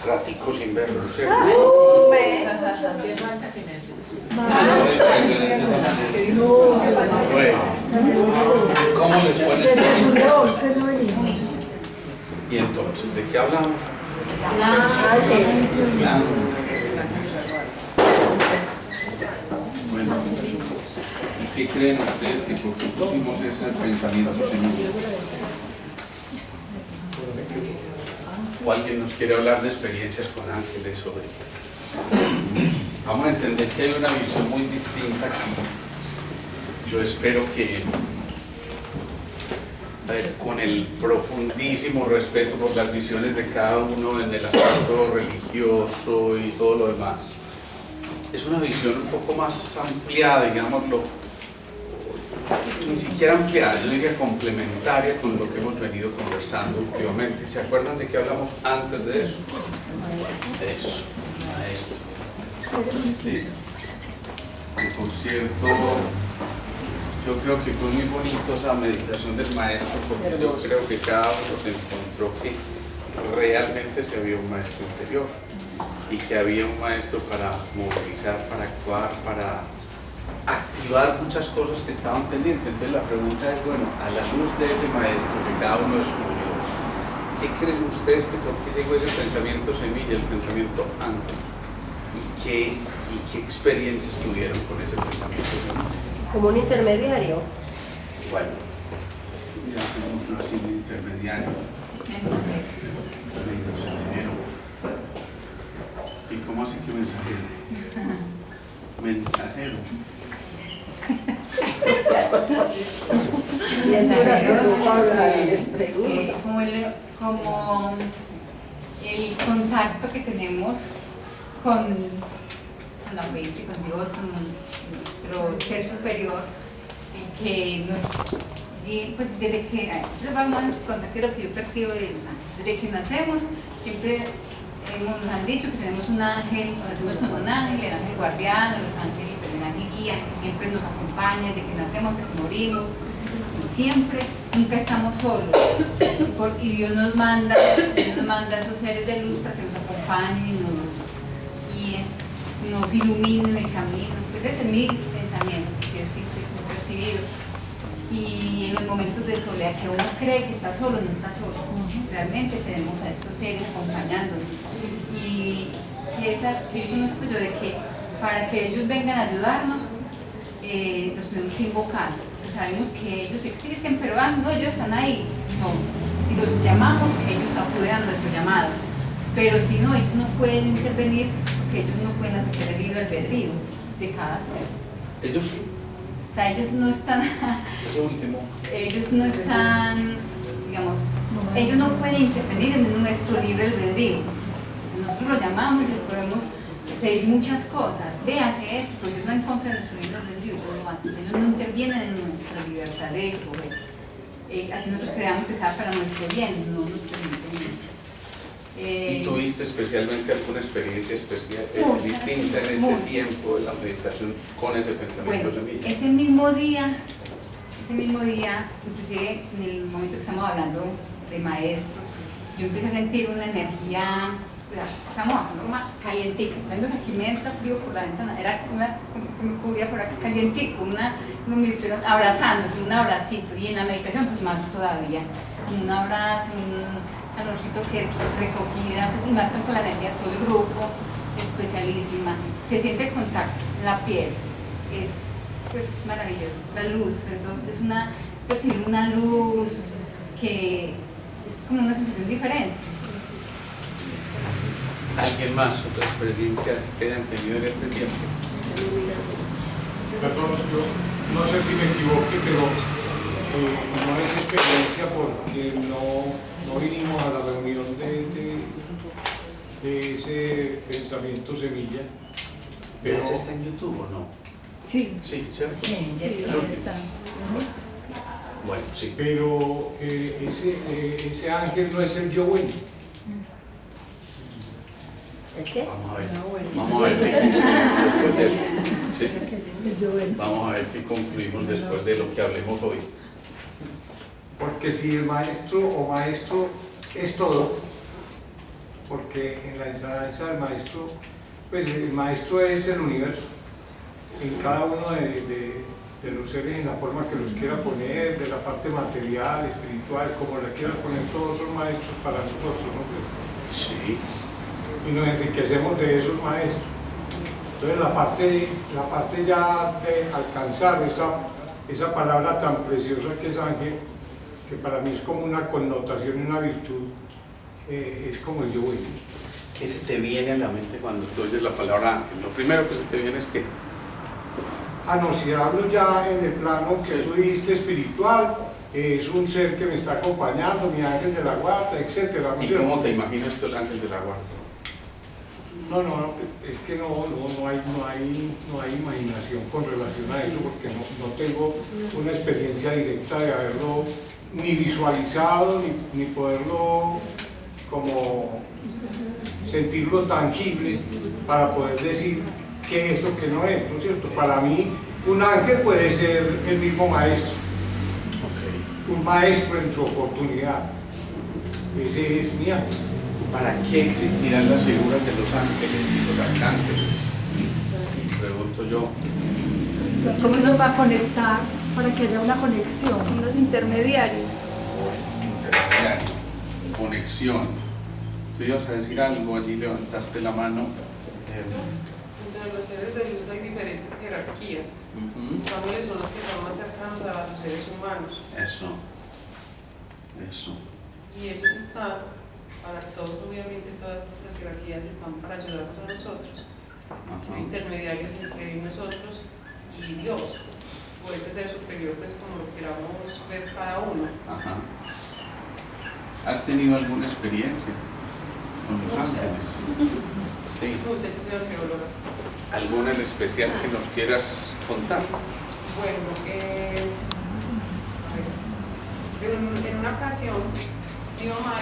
Ratico sin verlo, ¿cierto? Bueno, ¿cómo les fue? Y entonces, ¿de qué hablamos? Bueno, ¿qué creen ustedes que por qué pusimos ese pensamiento semilla? ¿O alguien nos quiere hablar de experiencias con ángeles sobre? Vamos a entender que hay una visión muy distinta aquí. Yo espero que, con el profundísimo respeto por las visiones de cada uno en el aspecto religioso y todo lo demás, es una visión un poco más ampliada, digámoslo, ni siquiera ampliada, yo diría complementaria con lo que hemos venido conversando últimamente. ¿Se acuerdan de qué hablamos antes de eso? Eso, maestro. Sí. Y por cierto, yo creo que fue muy bonito esa meditación del maestro, porque yo creo que cada uno se encontró que realmente se había un maestro interior y que había un maestro para movilizar, para actuar, para activar muchas cosas que estaban pendientes. Entonces la pregunta es, bueno, a la luz de ese maestro que cada uno descubrió, ¿qué creen ustedes que por qué llegó ese pensamiento semilla, el pensamiento ángel? ¿Y qué experiencias tuvieron con ese pensamiento semilla? Como un intermediario. Bueno, ya tenemos un así de intermediario. Mensajero. ¿Y cómo así que mensajero? Mensajero. Como el contacto que tenemos con la mente, con Dios, con nuestro ser superior, que nos, pues desde que vamos a contactar lo que yo percibo de los ángeles. Desde que nacemos siempre nos han dicho que tenemos un ángel, nacemos con un ángel, el ángel guardián, los ángeles, el ángel guía, que siempre nos acompaña, desde que nacemos, que morimos, siempre, nunca estamos solos. Y Dios nos manda esos seres de luz para que nos acompañen y nos guíen, nos iluminen el camino. Pues ese es mi pensamiento, que yo siempre he percibido. Y en los momentos de soledad que uno cree que está solo, no está solo. Realmente tenemos a estos seres acompañándonos. Y yo conozco yo de que para que ellos vengan a ayudarnos, los tenemos que invocar. Sabemos que ellos existen, pero no, ellos están ahí. No, si los llamamos, ellos acuden a nuestro llamado. Pero si no, ellos no pueden intervenir, porque ellos no pueden hacer el libre albedrío de cada ser. Ellos sí. O sea, ellos no están, Eso último. ellos no están, digamos, ellos no pueden intervenir en nuestro libre albedrío. Si nosotros lo llamamos y podemos pedir muchas cosas, véase esto, pero ellos no en contra de nuestro libre albedrío, ellos lo hacen, ellos no intervienen en nuestra libertad de escoger. Así nosotros creamos que sea para nuestro bien, no nos permiten eso. ¿Y tuviste especialmente alguna experiencia especial, distinta en este tiempo de la meditación con ese pensamiento semilla? Ese mismo día, inclusive en el momento que estamos hablando de maestros, yo empecé a sentir una energía, estamos bajando calientica, sabiendo que aquí me entra frío por la ventana, era una que me cubría por aquí calientico, me estuvieron abrazando, un abracito, y en la meditación pues más todavía, un abrazo, un calorcito que recogida, pues, y más con la energía de todo el grupo, especialísima, se siente el contacto en la piel, es pues maravilloso, la luz, sobre todo, es percibir una luz que es como una sensación diferente. ¿Alguien más? ¿Otras experiencias que hayan tenido en este tiempo? Perdón, yo no sé si me equivoqué, pero no es experiencia porque no vinimos a la reunión de ese pensamiento semilla. ¿Pero ese está en YouTube o no? Sí. Sí, ¿cierto? Sí, está. Bueno, sí. Pero ese ángel no es el yo bueno. ¿El qué? Vamos a ver. No, bueno. Vamos a ver después de eso. Sí. Vamos a ver si concluimos después de lo que hablemos hoy. Porque si el maestro o maestro es todo, porque porque en la enseñanza del maestro, pues el maestro es el universo, en cada uno de los seres, en la forma que los quiera poner, de la parte material, espiritual, como la quiera poner, todos son maestros para nosotros, ¿no? Sí. Y nos enriquecemos de esos maestros. Entonces la parte ya de alcanzar esa palabra tan preciosa que es ángel, que para mí es como una connotación y una virtud, es como el yo voy. ¿Qué se te viene a la mente cuando tú oyes la palabra ángel? Lo primero que se te viene es que... No, si hablo ya en el plano que tú dijiste espiritual, es un ser que me está acompañando, mi ángel de la guarda, etc. ¿Y cómo te imaginas tú el ángel de la guarda? No, es que no hay imaginación con relación a eso, porque no tengo una experiencia directa de haberlo ni visualizado, ni poderlo como sentirlo tangible para poder decir qué es o qué no es, ¿no es cierto? Para mí un ángel puede ser el mismo maestro, un maestro en su oportunidad, ese es mi ángel. ¿Para qué existirán las figuras de los ángeles y los arcángeles? Pregunto yo. ¿Cómo nos va a conectar para que haya una conexión? Los intermediarios. Intermediario, conexión. Tú ibas a decir algo, allí levantaste la mano. Entre los seres de luz hay diferentes jerarquías. Los ángeles son los que están más cercanos a los seres humanos. Eso. Y ellos están, para todos, obviamente, todas las jerarquías están para ayudarnos a nosotros. Son intermediarios entre nosotros y Dios, o ese ser superior, pues como lo queramos ver cada uno. Ajá. ¿Has tenido alguna experiencia con los ángeles? Sí. Usted es la teóloga. ¿Alguna en especial que nos quieras contar? Bueno, en una ocasión, mi mamá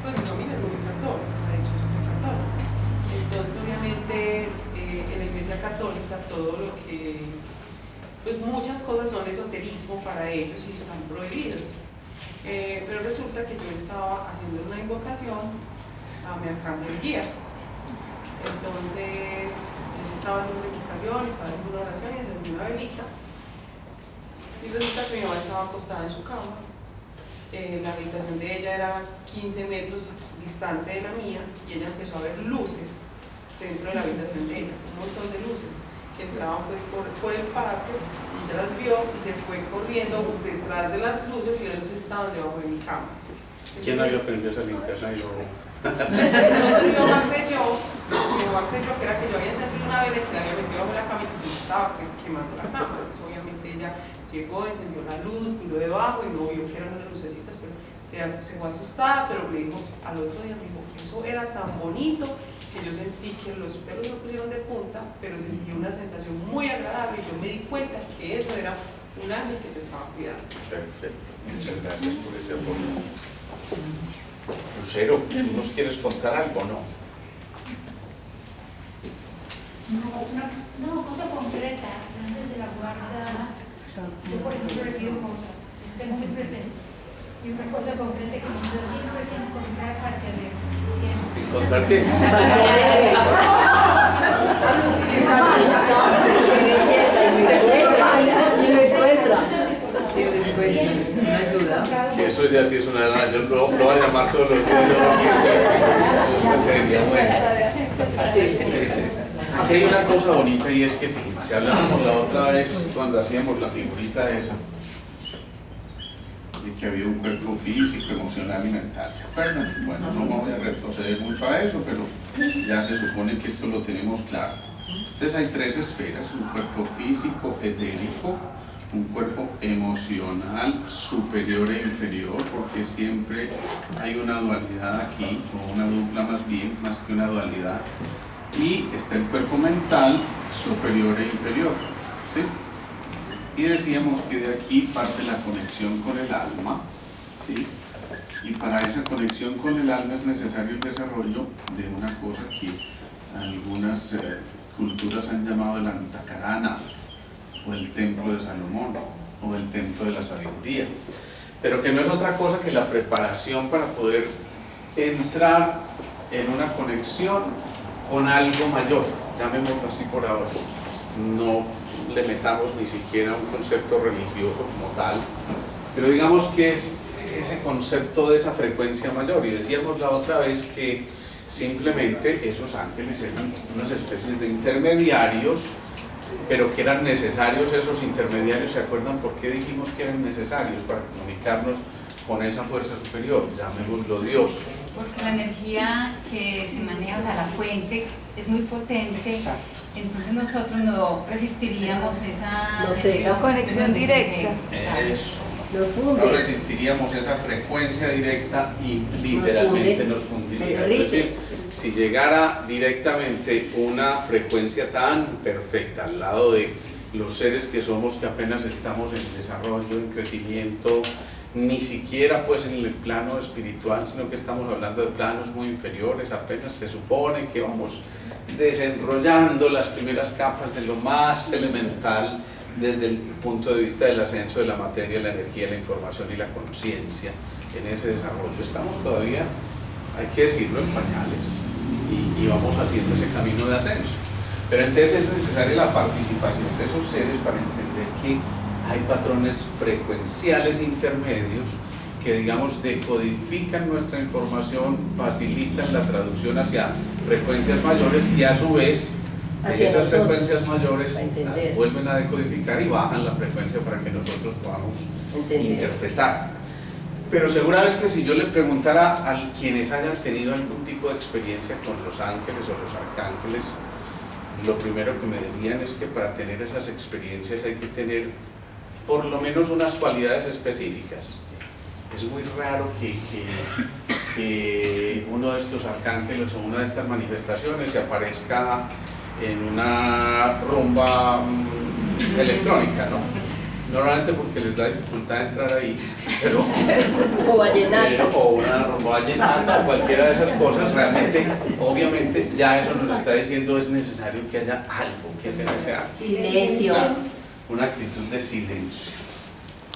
pues mi familia es muy católica, de hecho yo soy católica. Entonces, obviamente, en la iglesia católica todo lo que, pues muchas cosas son esoterismo para ellos y están prohibidas. Pero resulta que yo estaba haciendo una invocación a mi arcángel guía. Entonces, yo estaba haciendo una invocación, estaba haciendo una oración y haciendo una velita. Y resulta que mi mamá estaba acostada en su cama. La habitación de ella era 15 metros distante de la mía y ella empezó a ver luces dentro de la habitación de ella, un montón de luces que entraban pues por el patio, y ella las vio y se fue corriendo detrás de las luces y las luces estaban debajo de mi cama. ¿Quién había prendido esa linterna y lo... Entonces mi mamá creyó que era que yo había encendido una vela que la había metido bajo la cama y que se me estaba quemando la cama. Entonces, obviamente ella llegó, encendió la luz, miró debajo y no vio que eran unas lucecitas, pero se fue asustada, pero me dijo, al otro día me dijo que eso era tan bonito que yo sentí que los pelos me pusieron de punta, pero sentí una sensación muy agradable y yo me di cuenta que eso era un ángel que te estaba cuidando. Perfecto, muchas gracias por ese apoyo. Lucero, ¿tú nos quieres contar algo o no? No, cosa concreta, antes de la guarda, yo por ejemplo recibo cosas, tengo muy presente. Y una cosa concreta que me ayuda siempre es encontrar parte de siempre. ¿Encontrar qué? Si lo encuentra. Que eso ya sí es una gran... Yo lo voy a llamar todos los días. Eso sería bueno. Aquí hay una cosa bonita y es que, fíjense, hablábamos la otra vez cuando hacíamos la figurita esa, de que había un cuerpo físico, emocional y mental, ¿se acuerdan? Bueno, no me voy a retroceder mucho a eso, pero ya se supone que esto lo tenemos claro. Entonces hay tres esferas: un cuerpo físico, etérico, un cuerpo emocional superior e inferior, porque siempre hay una dualidad aquí, o una dupla más bien, más que una dualidad. Y está el cuerpo mental superior e inferior, ¿sí? Y decíamos que de aquí parte la conexión con el alma, ¿sí? Y para esa conexión con el alma es necesario el desarrollo de una cosa que algunas culturas han llamado el Antakarana, o el templo de Salomón, o el templo de la sabiduría, pero que no es otra cosa que la preparación para poder entrar en una conexión con algo mayor, llamémoslo así por ahora. No le metamos ni siquiera un concepto religioso como tal, pero digamos que es ese concepto de esa frecuencia mayor. Y decíamos la otra vez que simplemente esos ángeles eran unas especies de intermediarios, pero que eran necesarios esos intermediarios. ¿Se acuerdan por qué dijimos que eran necesarios? Para comunicarnos con esa fuerza superior, llamémoslo Dios. Porque la energía que se maneja, o sea, la fuente, es muy potente. Exacto. Entonces nosotros no resistiríamos esa No sé, la conexión directa. Eso. Nos No funde. resistiríamos esa frecuencia directa y literalmente nos fundiría. Se Es decir, si llegara directamente una frecuencia tan perfecta al lado de los seres que somos, que apenas estamos en desarrollo, en crecimiento, ni siquiera pues en el plano espiritual, sino que estamos hablando de planos muy inferiores, apenas se supone que vamos desenrollando las primeras capas de lo más elemental desde el punto de vista del ascenso de la materia, la energía, la información y la conciencia. En ese desarrollo estamos todavía, hay que decirlo, en pañales, y vamos haciendo ese camino de ascenso. Pero entonces es necesaria la participación de esos seres para entender que hay patrones frecuenciales intermedios que, digamos, decodifican nuestra información, facilitan la traducción hacia frecuencias mayores y a su vez Hacia esas nosotros, frecuencias mayores para entender. vuelven a decodificar y bajan la frecuencia para que nosotros podamos Entender. interpretar. Pero seguramente si yo le preguntara a quienes hayan tenido algún tipo de experiencia con los ángeles o los arcángeles, lo primero que me dirían es que para tener esas experiencias hay que tener por lo menos unas cualidades específicas. Es muy raro que uno de estos arcángeles o una de estas manifestaciones se aparezca en una rumba electrónica, ¿no? Normalmente porque les da dificultad entrar ahí, pero O vallenato. o una rumba vallenata o cualquiera de esas cosas. Realmente, obviamente, ya eso nos está diciendo es necesario que haya algo que sea ese algo. Silencio. Una actitud de silencio.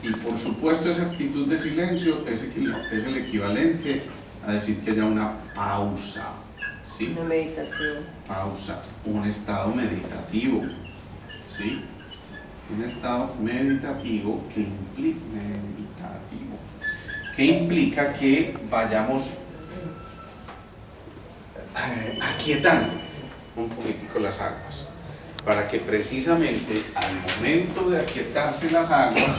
Y por supuesto esa actitud de silencio es el equivalente a decir que haya una pausa, ¿sí? Una meditación. Pausa, un estado meditativo, ¿sí? Un estado meditativo que implica que vayamos aquietando un poquitico las aguas, para que precisamente al momento de aquietarse las aguas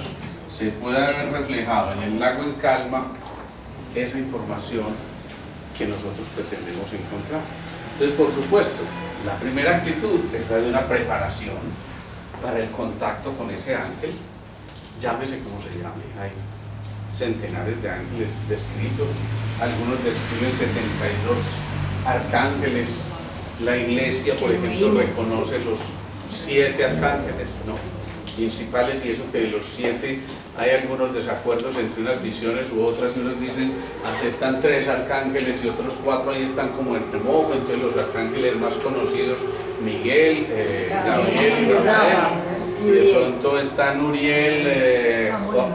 se pueda ver reflejado en el lago en calma esa información que nosotros pretendemos encontrar. Entonces, por supuesto, la primera actitud es la de una preparación para el contacto con ese ángel, llámese como se llame. Hay centenares de ángeles descritos, algunos describen 72 arcángeles. La iglesia, por ejemplo, reconoce los 7 arcángeles, ¿no?, principales, y eso que de los 7 hay algunos desacuerdos entre unas visiones u otras, y unos dicen aceptan 3 arcángeles y otros 4 ahí están como en remojo. Entonces los arcángeles más conocidos, Miguel, Gabriel y Rafael, y de pronto están Uriel,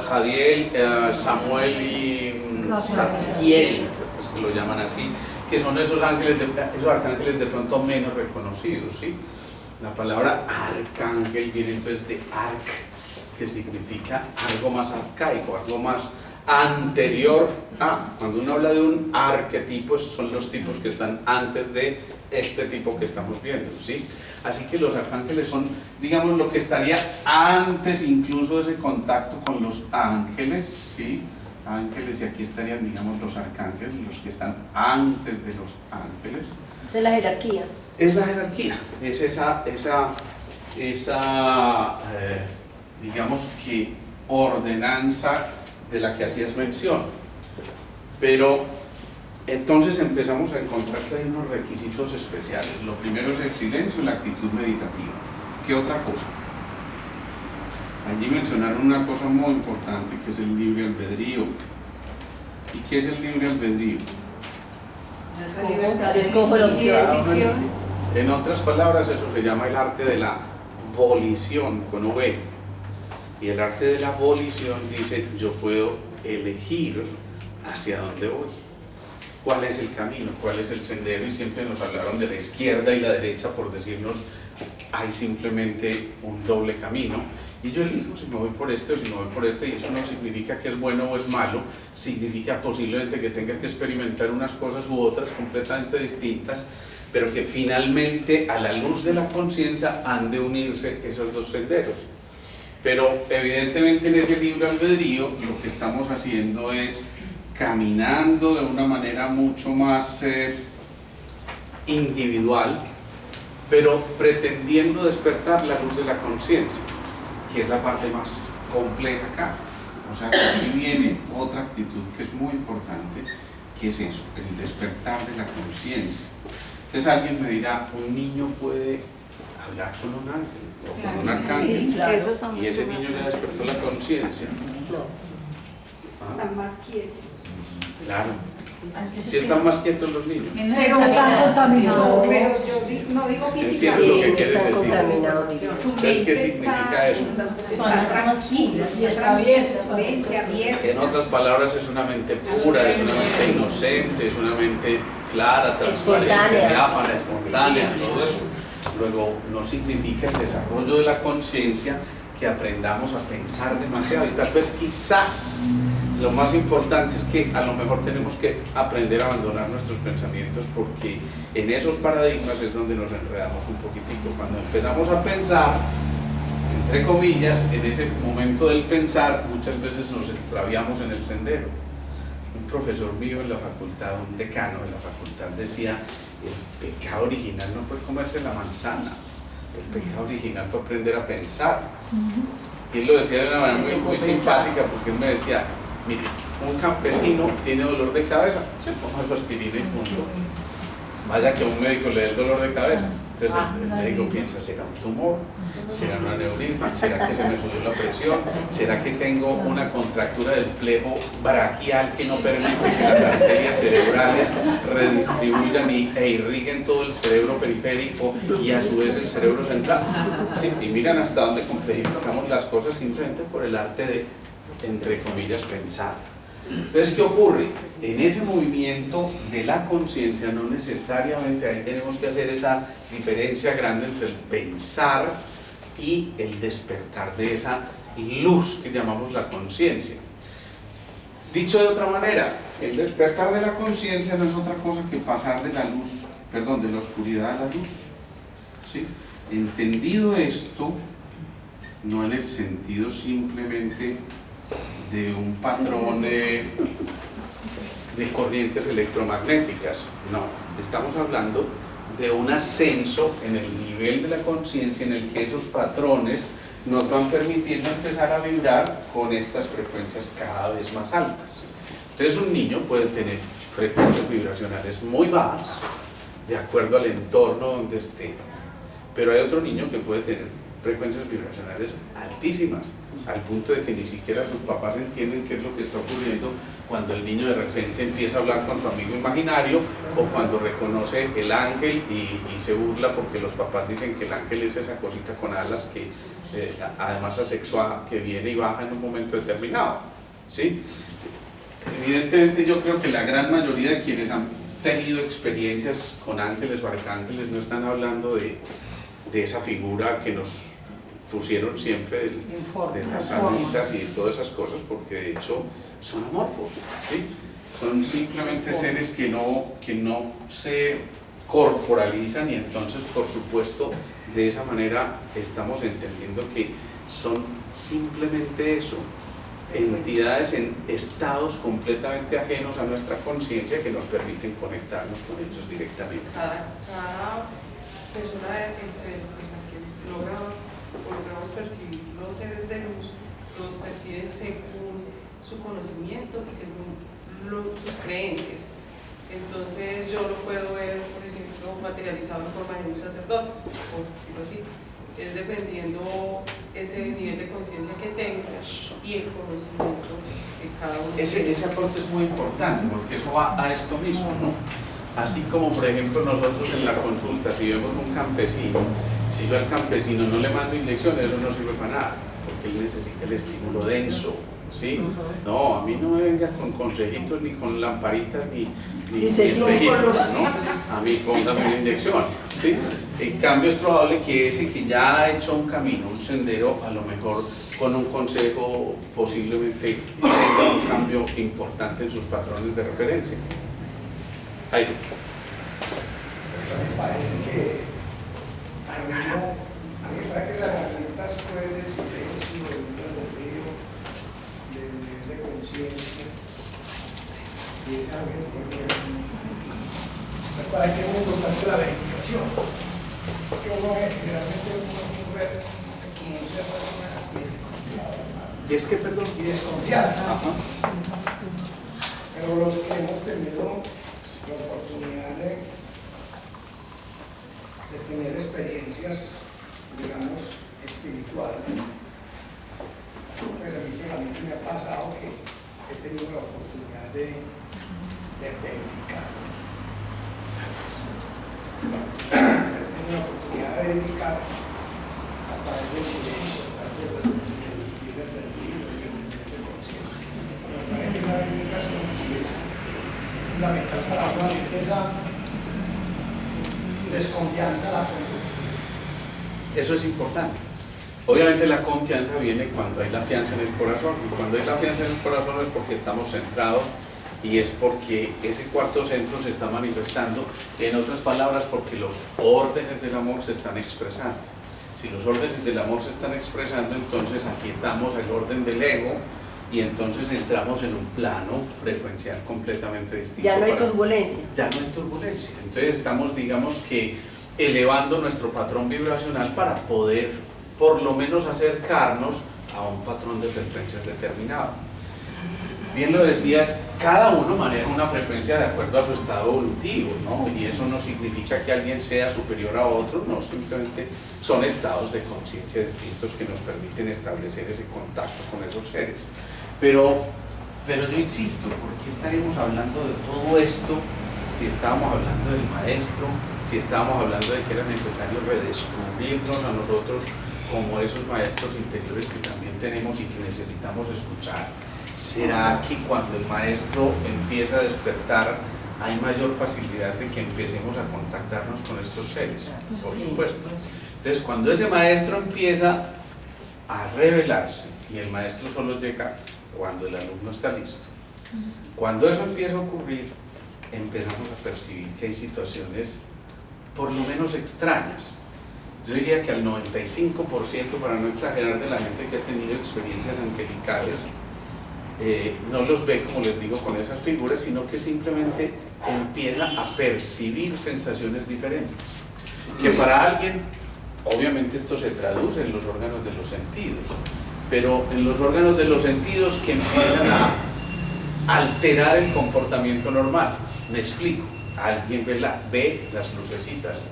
Jadiel, Samuel y Zadkiel, pues que lo llaman así, que son esos arcángeles de pronto menos reconocidos, ¿sí? La palabra arcángel viene entonces de arc, que significa algo más arcaico, algo más anterior a. Cuando uno habla de un arquetipo, son los tipos que están antes de este tipo que estamos viendo, ¿sí? Así que los arcángeles son, digamos, lo que estaría antes incluso de ese contacto con los ángeles, ¿sí? Ángeles, y aquí estarían, digamos, los arcángeles, los que están antes de los ángeles. De la jerarquía. Es la jerarquía, es esa digamos que ordenanza de la que hacías mención. Pero entonces empezamos a encontrar que hay unos requisitos especiales. Lo primero es el silencio y la actitud meditativa. ¿Qué otra cosa? Allí mencionaron una cosa muy importante, que es el libre albedrío. ¿Y qué es el libre albedrío? Yo escojo la opción. Decisión. En otras palabras, eso se llama el arte de la volición, con V. Y el arte de la volición dice, yo puedo elegir hacia dónde voy. cuál es el camino, cuál es el sendero, y siempre nos hablaron de la izquierda y la derecha por decirnos hay simplemente un doble camino, y yo elijo si me voy por este o si me voy por este, y eso no significa que es bueno o es malo, significa posiblemente que tenga que experimentar unas cosas u otras completamente distintas, pero que finalmente a la luz de la conciencia han de unirse esos dos senderos. Pero evidentemente en ese libre albedrío lo que estamos haciendo es caminando de una manera mucho más individual, pero pretendiendo despertar la luz de la conciencia, que es la parte más compleja acá. O sea, que aquí viene otra actitud que es muy importante, que es eso, el despertar de la conciencia. Entonces alguien me dirá, un niño puede hablar con un ángel o con un arcángel, Sí, claro. y ese niño ya despertó la conciencia. Están más quietos. Claro. Si están más quietos los niños. Pero están contaminados. Pero yo no digo Entiendo lo que físicamente. quieres Están decir. contaminados. Su Entonces, ¿qué mente significa eso? Está tranquila, y está abierta, su mente abierta. En otras palabras, es una mente pura, es una mente inocente, es una mente clara, transparente, Espontánea. diáfana, espontánea, todo eso. Luego, no significa el desarrollo de la conciencia que aprendamos a pensar demasiado, y tal vez quizás lo más importante es que a lo mejor tenemos que aprender a abandonar nuestros pensamientos, porque en esos paradigmas es donde nos enredamos un poquitico. Cuando empezamos a pensar, entre comillas, en ese momento del pensar muchas veces nos extraviamos en el sendero. Un profesor mío en la facultad, un decano de la facultad, decía: el pecado original no fue comerse la manzana, el pecado original fue aprender a pensar. Y él lo decía de una manera muy simpática, porque él me decía: mire, un campesino tiene dolor de cabeza, se toma su aspirina y punto. Vaya que a un médico le dé el dolor de cabeza. Entonces el médico piensa: ¿será un tumor? ¿Será una aneurisma? ¿Será que se me subió la presión? ¿Será que tengo una contractura del plejo braquial que no permite que las arterias cerebrales redistribuyan e irriguen todo el cerebro periférico y a su vez el cerebro central? Sí, y miran hasta dónde complejificamos las cosas simplemente por el arte de, entre comillas, pensar. Entonces, ¿qué ocurre? En ese movimiento de la conciencia no necesariamente ahí tenemos que hacer esa diferencia grande entre el pensar y el despertar de esa luz que llamamos la conciencia. Dicho de otra manera, el despertar de la conciencia no es otra cosa que pasar de la luz, perdón, de la oscuridad a la luz. ¿Sí? Entendido esto, no en el sentido simplemente de un patrón de corrientes electromagnéticas, no, estamos hablando de un ascenso en el nivel de la conciencia en el que esos patrones nos van permitiendo empezar a vibrar con estas frecuencias cada vez más altas. Entonces un niño puede tener frecuencias vibracionales muy bajas de acuerdo al entorno donde esté, pero hay otro niño que puede tener frecuencias vibracionales altísimas, al punto de que ni siquiera sus papás entienden qué es lo que está ocurriendo cuando el niño de repente empieza a hablar con su amigo imaginario, o cuando reconoce el ángel y se burla porque los papás dicen que el ángel es esa cosita con alas que además asexuada, que viene y baja en un momento determinado, ¿sí? Evidentemente yo creo que la gran mayoría de quienes han tenido experiencias con ángeles o arcángeles no están hablando de esa figura que nos pusieron siempre de las sanitas y de todas esas cosas, porque de hecho son amorfos, ¿sí? Son simplemente seres que no se corporalizan, y entonces por supuesto de esa manera estamos entendiendo que son simplemente eso, entidades en estados completamente ajenos a nuestra conciencia que nos permiten conectarnos con ellos directamente. Cada persona entre las que logramos percibir los seres de luz, los percibe según su conocimiento y según sus creencias. Entonces yo lo puedo ver, por ejemplo, materializado en forma de un sacerdote, por decirlo así. Es dependiendo ese nivel de conciencia que tenga y el conocimiento de cada uno. Ese aporte es muy importante, porque eso va a esto mismo, ¿no? Así como, por ejemplo, nosotros en la consulta, si vemos un campesino, si yo al campesino no le mando inyecciones, eso no sirve para nada, porque él necesita el estímulo denso, ¿sí? No, a mí no me venga con consejitos, ni con lamparitas, ni Dice, sí, espejitos, por los- ¿no? A mí póngame una inyección, ¿sí? En cambio es probable que ese que ya ha hecho un camino, un sendero, a lo mejor con un consejo posiblemente tenga un cambio importante en sus patrones de referencia. Jairo. Me parece que a mí me parece que las herramientas pueden silencio, de libre albedrío, de nivel de conciencia, y esa me parece que es muy importante la verificación, porque generalmente uno ve como cierta persona y desconfiada, ¿Y es que, perdón? y desconfiada. Ajá. Pero los que hemos tenido la oportunidad de tener experiencias, digamos, espirituales, pues a mí realmente me ha pasado que he tenido la oportunidad de verificar. He tenido la oportunidad de verificar a través del silencio, a través del libre albedrío, del nivel de conciencia. Pero me parece que esa verificación sí es fundamental para esa desconfianza a la conducta. Eso es importante. Obviamente la confianza viene cuando hay la fianza en el corazón, y cuando hay la fianza en el corazón es porque estamos centrados y es porque ese cuarto centro se está manifestando, en otras palabras, porque los órdenes del amor se están expresando. Si los órdenes del amor se están expresando, entonces aquietamos el orden del ego y entonces entramos en un plano frecuencial completamente distinto. Ya no hay turbulencia. Ya no hay turbulencia. Entonces estamos, digamos que, elevando nuestro patrón vibracional para poder, por lo menos, acercarnos a un patrón de frecuencias determinado. Bien lo decías, cada uno maneja una frecuencia de acuerdo a su estado evolutivo, ¿no? Y eso no significa que alguien sea superior a otro, no, simplemente son estados de conciencia distintos que nos permiten establecer ese contacto con esos seres. Pero yo insisto, ¿por qué estaremos hablando de todo esto si estábamos hablando del maestro, si estábamos hablando de que era necesario redescubrirnos a nosotros como esos maestros interiores que también tenemos y que necesitamos escuchar? ¿Será que cuando el maestro empieza a despertar hay mayor facilidad de que empecemos a contactarnos con estos seres? Por supuesto. Entonces, cuando ese maestro empieza a revelarse, y el maestro solo llega cuando el alumno está listo, cuando eso empieza a ocurrir, empezamos a percibir que hay situaciones por lo menos extrañas. Yo diría que al 95%, para no exagerar, de la gente que ha tenido experiencias angelicales, no los ve, como les digo, con esas figuras, sino que simplemente empieza a percibir sensaciones diferentes. Que para alguien, obviamente esto se traduce en los órganos de los sentidos, pero en los órganos de los sentidos que empiezan a alterar el comportamiento normal. Me explico, alguien ve las lucecitas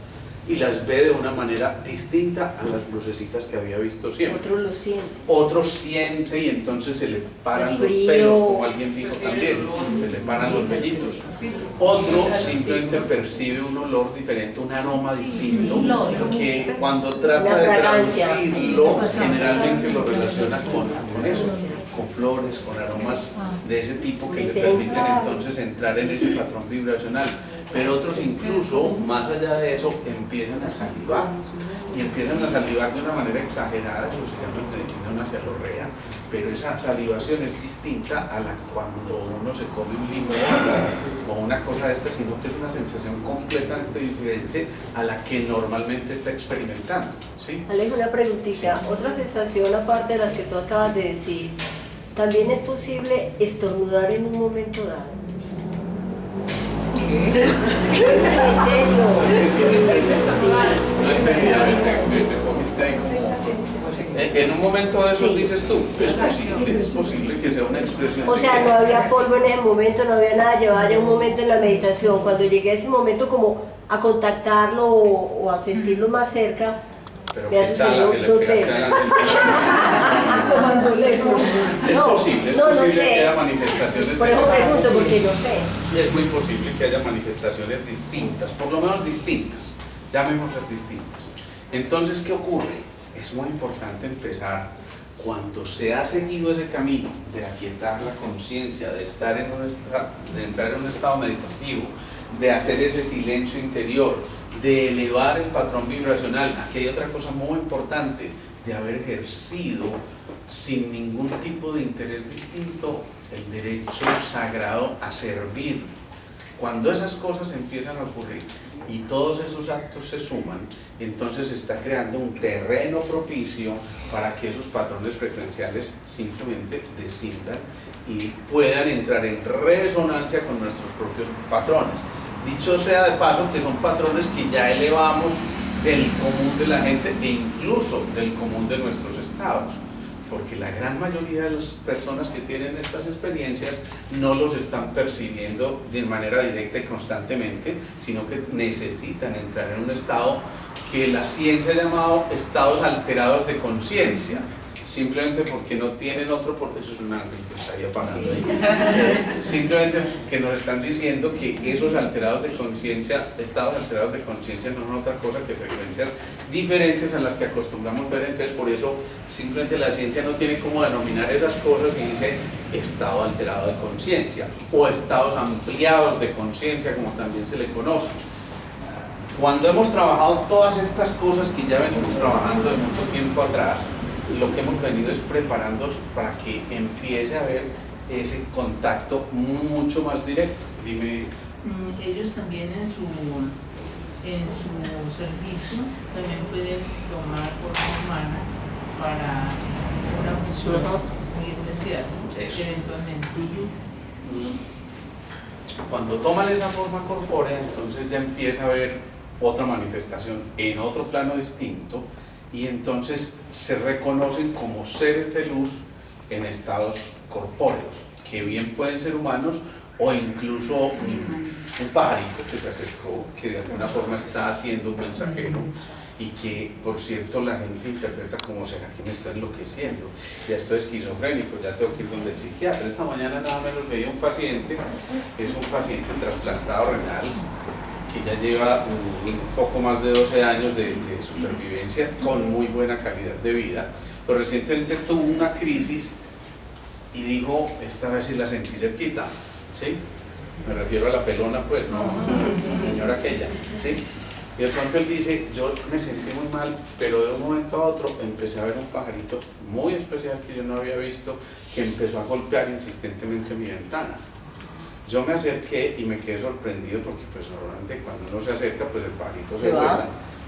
y las ve de una manera distinta a las lucecitas que había visto siempre. Otro lo siente. Otro siente y entonces se le paran El los frío. pelos, como alguien dijo también, se le paran los vellitos. Otro simplemente percibe un olor diferente, un aroma distinto, que cuando trata Una de fragancia. traducirlo, generalmente lo relaciona con eso, con flores, con aromas de ese tipo que le permiten entonces entrar en ese patrón vibracional. Pero otros incluso, más allá de eso, empiezan a salivar, y empiezan a salivar de una manera exagerada. Eso se llama en medicina una cialorrea, pero esa salivación es distinta a la cuando uno se come un limón o una cosa de esta, sino que es una sensación completamente diferente a la que normalmente está experimentando, ¿sí? Alejo, una preguntita. Otra sensación, aparte de las que tú acabas de decir, ¿también es posible estornudar en un momento dado? ¿En serio? No entendía, me cogiste ahí como... En un momento de eso Sí, dices tú, sí. es posible que sea una expresión. O de sea, que- no había polvo en ese momento, no había nada, llevaba ya un momento en la meditación. Cuando llegué a ese momento como a contactarlo o a sentirlo más cerca, Pero me ha qué chala sucedido que le 2 pegaste veces. a la Tomando lejos. Es No, posible no que sé. haya manifestaciones Por de eso ese tipo. pregunto, porque no sé. Es muy posible que haya manifestaciones distintas, por lo menos distintas, llamémoslas distintas. Entonces, ¿qué ocurre? Es muy importante empezar, cuando se ha seguido ese camino de aquietar la conciencia, de entrar en un estado meditativo, de hacer ese silencio interior, de elevar el patrón vibracional, aquí hay otra cosa muy importante, de haber ejercido sin ningún tipo de interés distinto el derecho sagrado a servir. Cuando esas cosas empiezan a ocurrir y todos esos actos se suman, entonces se está creando un terreno propicio para que esos patrones frecuenciales simplemente desciendan y puedan entrar en resonancia con nuestros propios patrones. Dicho sea de paso que son patrones que ya elevamos del común de la gente e incluso del común de nuestros estados, porque la gran mayoría de las personas que tienen estas experiencias no los están percibiendo de manera directa y constantemente, sino que necesitan entrar en un estado que la ciencia ha llamado estados alterados de conciencia, simplemente porque no tienen otro, porque eso es un ángel que está ahí apagando ahí, simplemente que nos están diciendo que esos alterados de conciencia, estados alterados de conciencia no son otra cosa que frecuencias diferentes a las que acostumbramos ver, entonces por eso simplemente la ciencia no tiene cómo denominar esas cosas y dice estado alterado de conciencia o estados ampliados de conciencia, como también se le conoce. Cuando hemos trabajado todas estas cosas que ya venimos trabajando de mucho tiempo atrás, lo que hemos venido es preparándonos para que empiece a haber ese contacto mucho más directo. Dime. Ellos también en su servicio también pueden tomar forma humana para una función muy especial. Eso. Eventualmente. Cuando toman esa forma corpórea, entonces ya empieza a haber otra manifestación en otro plano distinto, y entonces se reconocen como seres de luz en estados corpóreos, que bien pueden ser humanos o incluso un pajarito que se acercó, que de alguna forma está haciendo un mensajero y que, por cierto, la gente interpreta como ¿será que me está enloqueciendo? Ya estoy esquizofrénico, ya tengo que ir donde el psiquiatra. Esta mañana nada menos veía un paciente, es un paciente trasplantado renal, que ya lleva un poco más de 12 años de supervivencia con muy buena calidad de vida, pero recientemente tuvo una crisis y dijo, esta vez sí la sentí cerquita, ¿sí? Me refiero a la pelona, pues, no, la señora aquella, ¿sí? Y de pronto él dice, yo me sentí muy mal, pero de un momento a otro empecé a ver un pajarito muy especial que yo no había visto, que empezó a golpear insistentemente mi ventana. Yo me acerqué y me quedé sorprendido porque pues normalmente cuando uno se acerca pues el pajarito se vuela,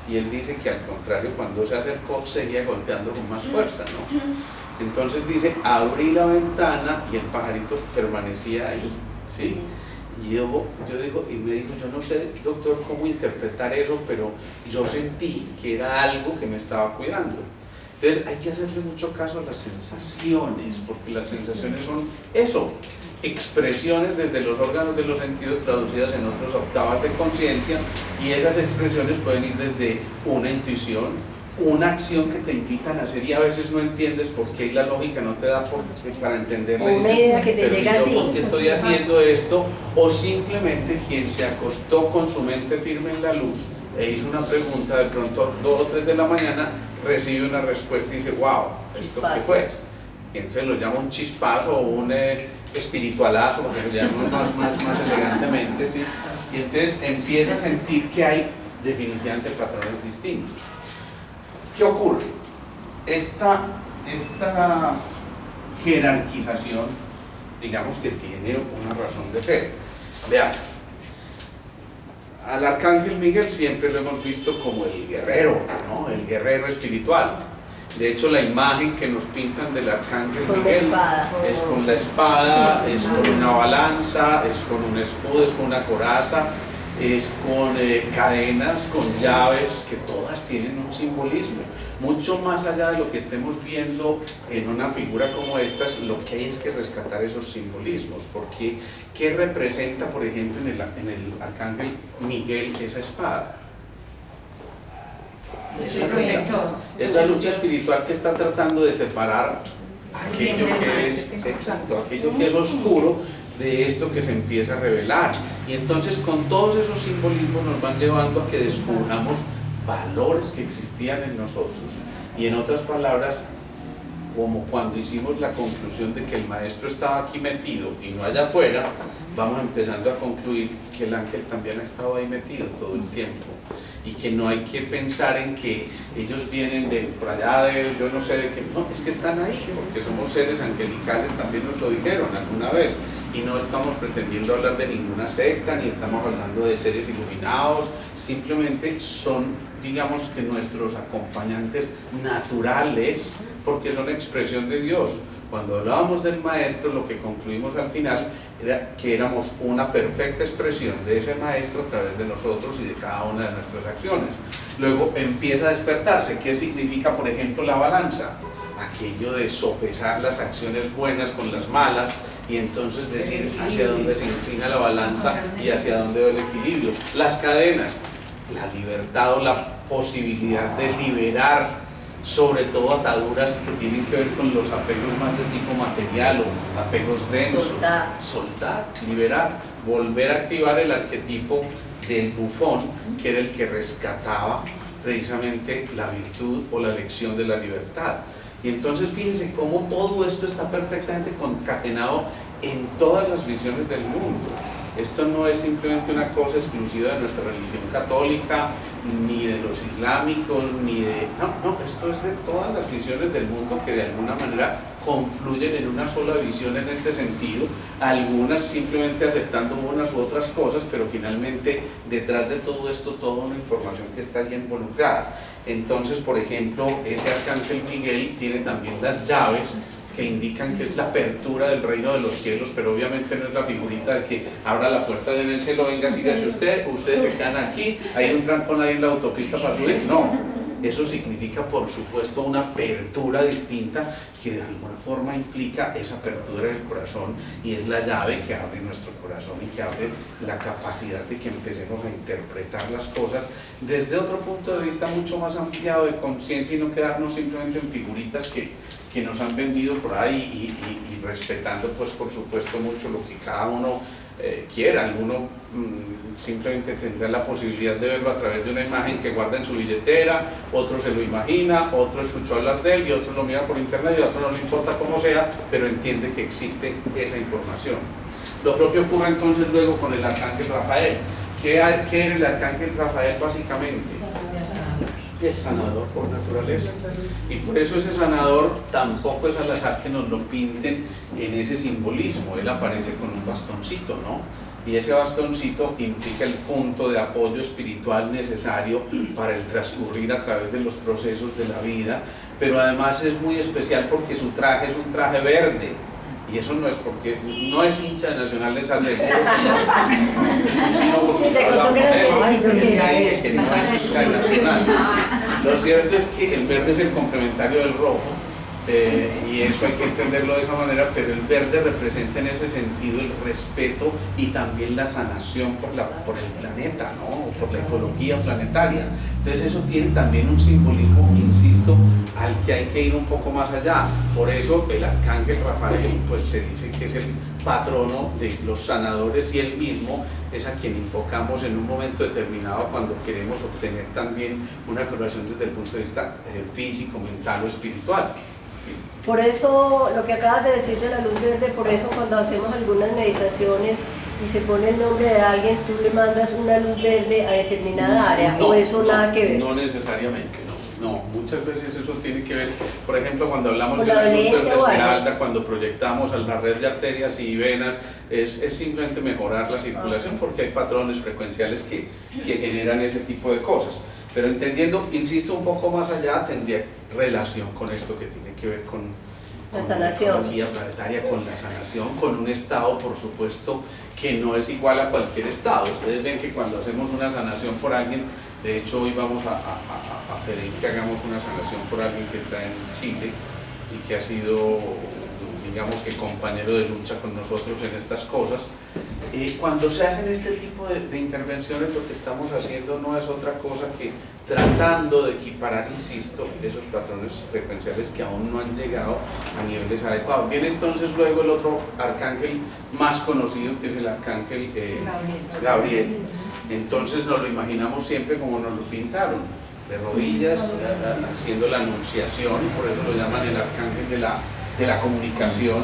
y él dice que al contrario, cuando se acercó seguía golpeando con más fuerza, ¿no? Entonces dice, abrí la ventana y el pajarito permanecía ahí, ¿sí? Y yo digo, y me dijo, yo no sé, doctor, cómo interpretar eso, pero yo sentí que era algo que me estaba cuidando. Entonces hay que hacerle mucho caso a las sensaciones, porque las sensaciones son eso, expresiones desde los órganos de los sentidos traducidas en otras octavas de conciencia, y esas expresiones pueden ir desde una intuición, una acción que te invitan a hacer y a veces no entiendes por qué y la lógica no te da para entenderla, una idea que te pero llega yo así, ¿por qué estoy haciendo esto? O simplemente quien se acostó con su mente firme en la luz e hizo una pregunta, de pronto 2 o 3 de la mañana recibe una respuesta y dice, wow, ¿esto qué fue? Y entonces lo llama un chispazo o un espiritualazo, porque lo llamamos más elegantemente, ¿sí? Y entonces empieza a sentir que hay definitivamente patrones distintos. ¿Qué ocurre? Esta jerarquización, digamos que tiene una razón de ser. Veamos. Al Arcángel Miguel siempre lo hemos visto como el guerrero, ¿no? El guerrero espiritual. De hecho, la imagen que nos pintan del Arcángel Miguel es con la espada, es con una balanza, es con un escudo, es con una coraza, es con cadenas, con llaves, que todas tienen un simbolismo. Mucho más allá de lo que estemos viendo en una figura como estas, lo que hay es que rescatar esos simbolismos, porque ¿qué representa, por ejemplo, en el Arcángel Miguel esa espada? Es la lucha espiritual que está tratando de separar aquello que es exacto, aquello que es oscuro de esto que se empieza a revelar. Y entonces con todos esos simbolismos nos van llevando a que descubramos valores que existían en nosotros. Y en otras palabras, como cuando hicimos la conclusión de que el maestro estaba aquí metido y no allá afuera, vamos empezando a concluir que el ángel también ha estado ahí metido todo el tiempo, y que no hay que pensar en que ellos vienen de por allá, de yo no sé de qué, no, es que están ahí, porque somos seres angelicales, también nos lo dijeron alguna vez, y no estamos pretendiendo hablar de ninguna secta, ni estamos hablando de seres iluminados, simplemente son, digamos que nuestros acompañantes naturales, porque son expresión de Dios. Cuando hablábamos del maestro, lo que concluimos al final era que éramos una perfecta expresión de ese maestro a través de nosotros y de cada una de nuestras acciones. Luego empieza a despertarse. ¿Qué significa, por ejemplo, la balanza? Aquello de sopesar las acciones buenas con las malas y entonces decir hacia dónde se inclina la balanza y hacia dónde va el equilibrio. Las cadenas, la libertad o la posibilidad de liberar, sobre todo ataduras que tienen que ver con los apegos más de tipo material o apegos densos. Soltar, liberar, volver a activar el arquetipo del bufón, que era el que rescataba precisamente la virtud o la lección de la libertad. Y entonces fíjense cómo todo esto está perfectamente concatenado en todas las visiones del mundo. Esto no es simplemente una cosa exclusiva de nuestra religión católica, ni de los islámicos, ni de... No, esto es de todas las visiones del mundo que de alguna manera confluyen en una sola visión en este sentido, algunas simplemente aceptando unas u otras cosas, pero finalmente detrás de todo esto toda una información que está allí involucrada. Entonces, por ejemplo, ese arcángel Miguel tiene también las llaves que indican que es la apertura del reino de los cielos, pero obviamente no es la figurita de que abra la puerta en el cielo, venga, sígase usted, ustedes se quedan aquí, hay un trancón ahí en la autopista para subir. No, eso significa por supuesto una apertura distinta que de alguna forma implica esa apertura del corazón, y es la llave que abre nuestro corazón y que abre la capacidad de que empecemos a interpretar las cosas desde otro punto de vista mucho más ampliado de conciencia y no quedarnos simplemente en figuritas que nos han vendido por ahí, y respetando pues por supuesto mucho lo que cada uno quiera. Alguno simplemente tendrá la posibilidad de verlo a través de una imagen que guarda en su billetera, otro se lo imagina, otro escuchó hablar de él y otro lo mira por internet y a otro no le importa cómo sea, pero entiende que existe esa información. Lo propio ocurre entonces luego con el arcángel Rafael. ¿Qué era el arcángel Rafael básicamente? El sanador por naturaleza, y por eso ese sanador tampoco es al azar que nos lo pinten en ese simbolismo. Él aparece con un bastoncito, ¿no? Y ese bastoncito implica el punto de apoyo espiritual necesario para el transcurrir a través de los procesos de la vida, pero además es muy especial porque su traje es un traje verde. Y eso no es porque no es hincha de Nacional de Sacet. Que no es hincha de Nacional. Lo cierto es que el verde es el complementario del rojo, y eso hay que entenderlo de esa manera, pero el verde representa en ese sentido el respeto y también la sanación por el planeta, ¿no? Por la ecología planetaria. Entonces eso tiene también un simbolismo, insisto, al que hay que ir un poco más allá. Por eso el arcángel Rafael pues se dice que es el patrono de los sanadores, y él mismo es a quien invocamos en un momento determinado cuando queremos obtener también una curación desde el punto de vista físico, mental o espiritual. Por eso, lo que acabas de decir de la luz verde, por eso cuando hacemos algunas meditaciones y se pone el nombre de alguien, tú le mandas una luz verde a determinada área, o eso nada que ver. No necesariamente, no, muchas veces eso tiene que ver, por ejemplo, cuando hablamos Con de la luz dolencia verde o algo. esmeralda, cuando proyectamos a la red de arterias y venas, es simplemente mejorar la circulación, porque hay patrones frecuenciales que generan ese tipo de cosas. Pero entendiendo, insisto, un poco más allá, tendría relación con esto que tiene que ver con La sanación. la ecología planetaria, con la sanación, con un estado, por supuesto, que no es igual a cualquier estado. Ustedes ven que cuando hacemos una sanación por alguien, de hecho hoy vamos a pedir que hagamos una sanación por alguien que está en Chile y que ha sido, digamos que compañero de lucha con nosotros en estas cosas. Cuando se hacen este tipo de intervenciones, lo que estamos haciendo no es otra cosa que tratando de equiparar, insisto, esos patrones frecuenciales que aún no han llegado a niveles adecuados. Viene entonces luego el otro arcángel más conocido, que es el arcángel Gabriel. Entonces nos lo imaginamos siempre como nos lo pintaron. de rodillas, haciendo la anunciación, y por eso lo llaman el arcángel de la comunicación,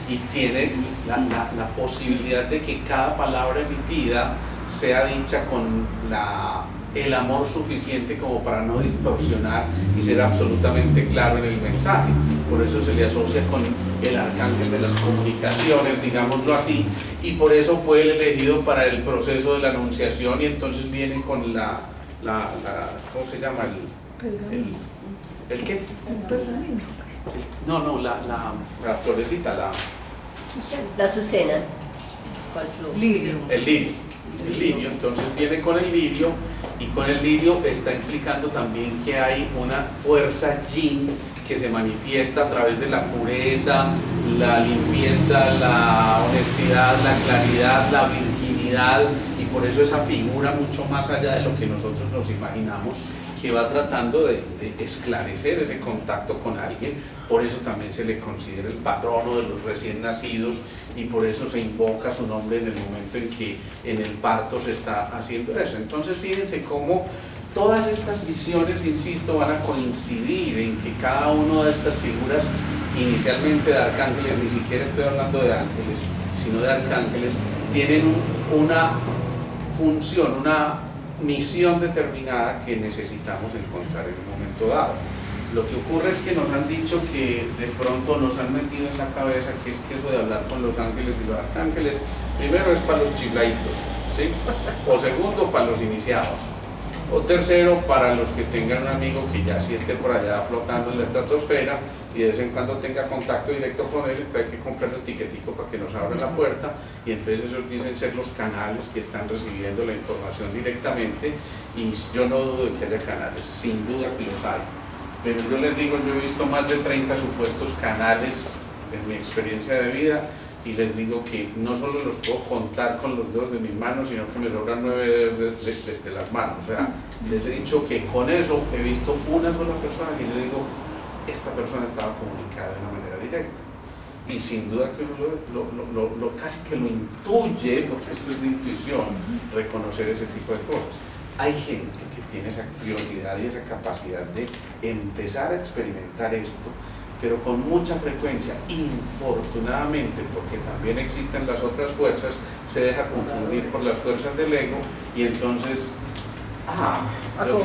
y tiene la posibilidad de que cada palabra emitida sea dicha con el amor suficiente como para no distorsionar y ser absolutamente claro en el mensaje. Por eso se le asocia con el arcángel de las comunicaciones, digámoslo así, y por eso fue el elegido para el proceso de la anunciación, y entonces viene con ¿cómo se llama? ¿El qué? No, la florecita, La azucena. ¿Cuál flor? Lirio. el lirio, entonces viene con el lirio, y con el lirio está implicando también que hay una fuerza yin que se manifiesta a través de la pureza, la limpieza, la honestidad, la claridad, la virginidad, y por eso esa figura mucho más allá de lo que nosotros nos imaginamos, que va tratando de esclarecer ese contacto con alguien. Por eso también se le considera el patrono de los recién nacidos, y por eso se invoca su nombre en el momento en que en el parto se está haciendo eso. Entonces fíjense cómo todas estas visiones, insisto, van a coincidir en que cada una de estas figuras, inicialmente de arcángeles, ni siquiera estoy hablando de ángeles, sino de arcángeles, tienen una función, una misión determinada que necesitamos encontrar en un momento dado. Lo que ocurre es que nos han dicho que de pronto nos han metido en la cabeza que es que eso de hablar con los ángeles y los arcángeles, primero es para los chifladitos, ¿sí? O segundo, para los iniciados, o tercero, para los que tengan un amigo que ya sí esté por allá flotando en la estratosfera y de vez en cuando tenga contacto directo con él, entonces hay que comprarle un tiquetico para que nos abra la puerta, y entonces esos dicen ser los canales que están recibiendo la información directamente, y yo no dudo de que haya canales, sin duda que los hay, pero yo les digo, yo he visto más de 30 supuestos canales en mi experiencia de vida, y les digo que no solo los puedo contar con los dedos de mis manos, sino que me sobran 9 dedos de las manos. O sea, les he dicho que con eso he visto una sola persona que yo digo, esta persona estaba comunicada de una manera directa, y sin duda que uno casi que lo intuye, porque esto es de intuición, reconocer ese tipo de cosas. Hay gente que tiene esa prioridad y esa capacidad de empezar a experimentar esto, pero con mucha frecuencia, infortunadamente, porque también existen las otras fuerzas, se deja confundir por las fuerzas del ego, y entonces, yo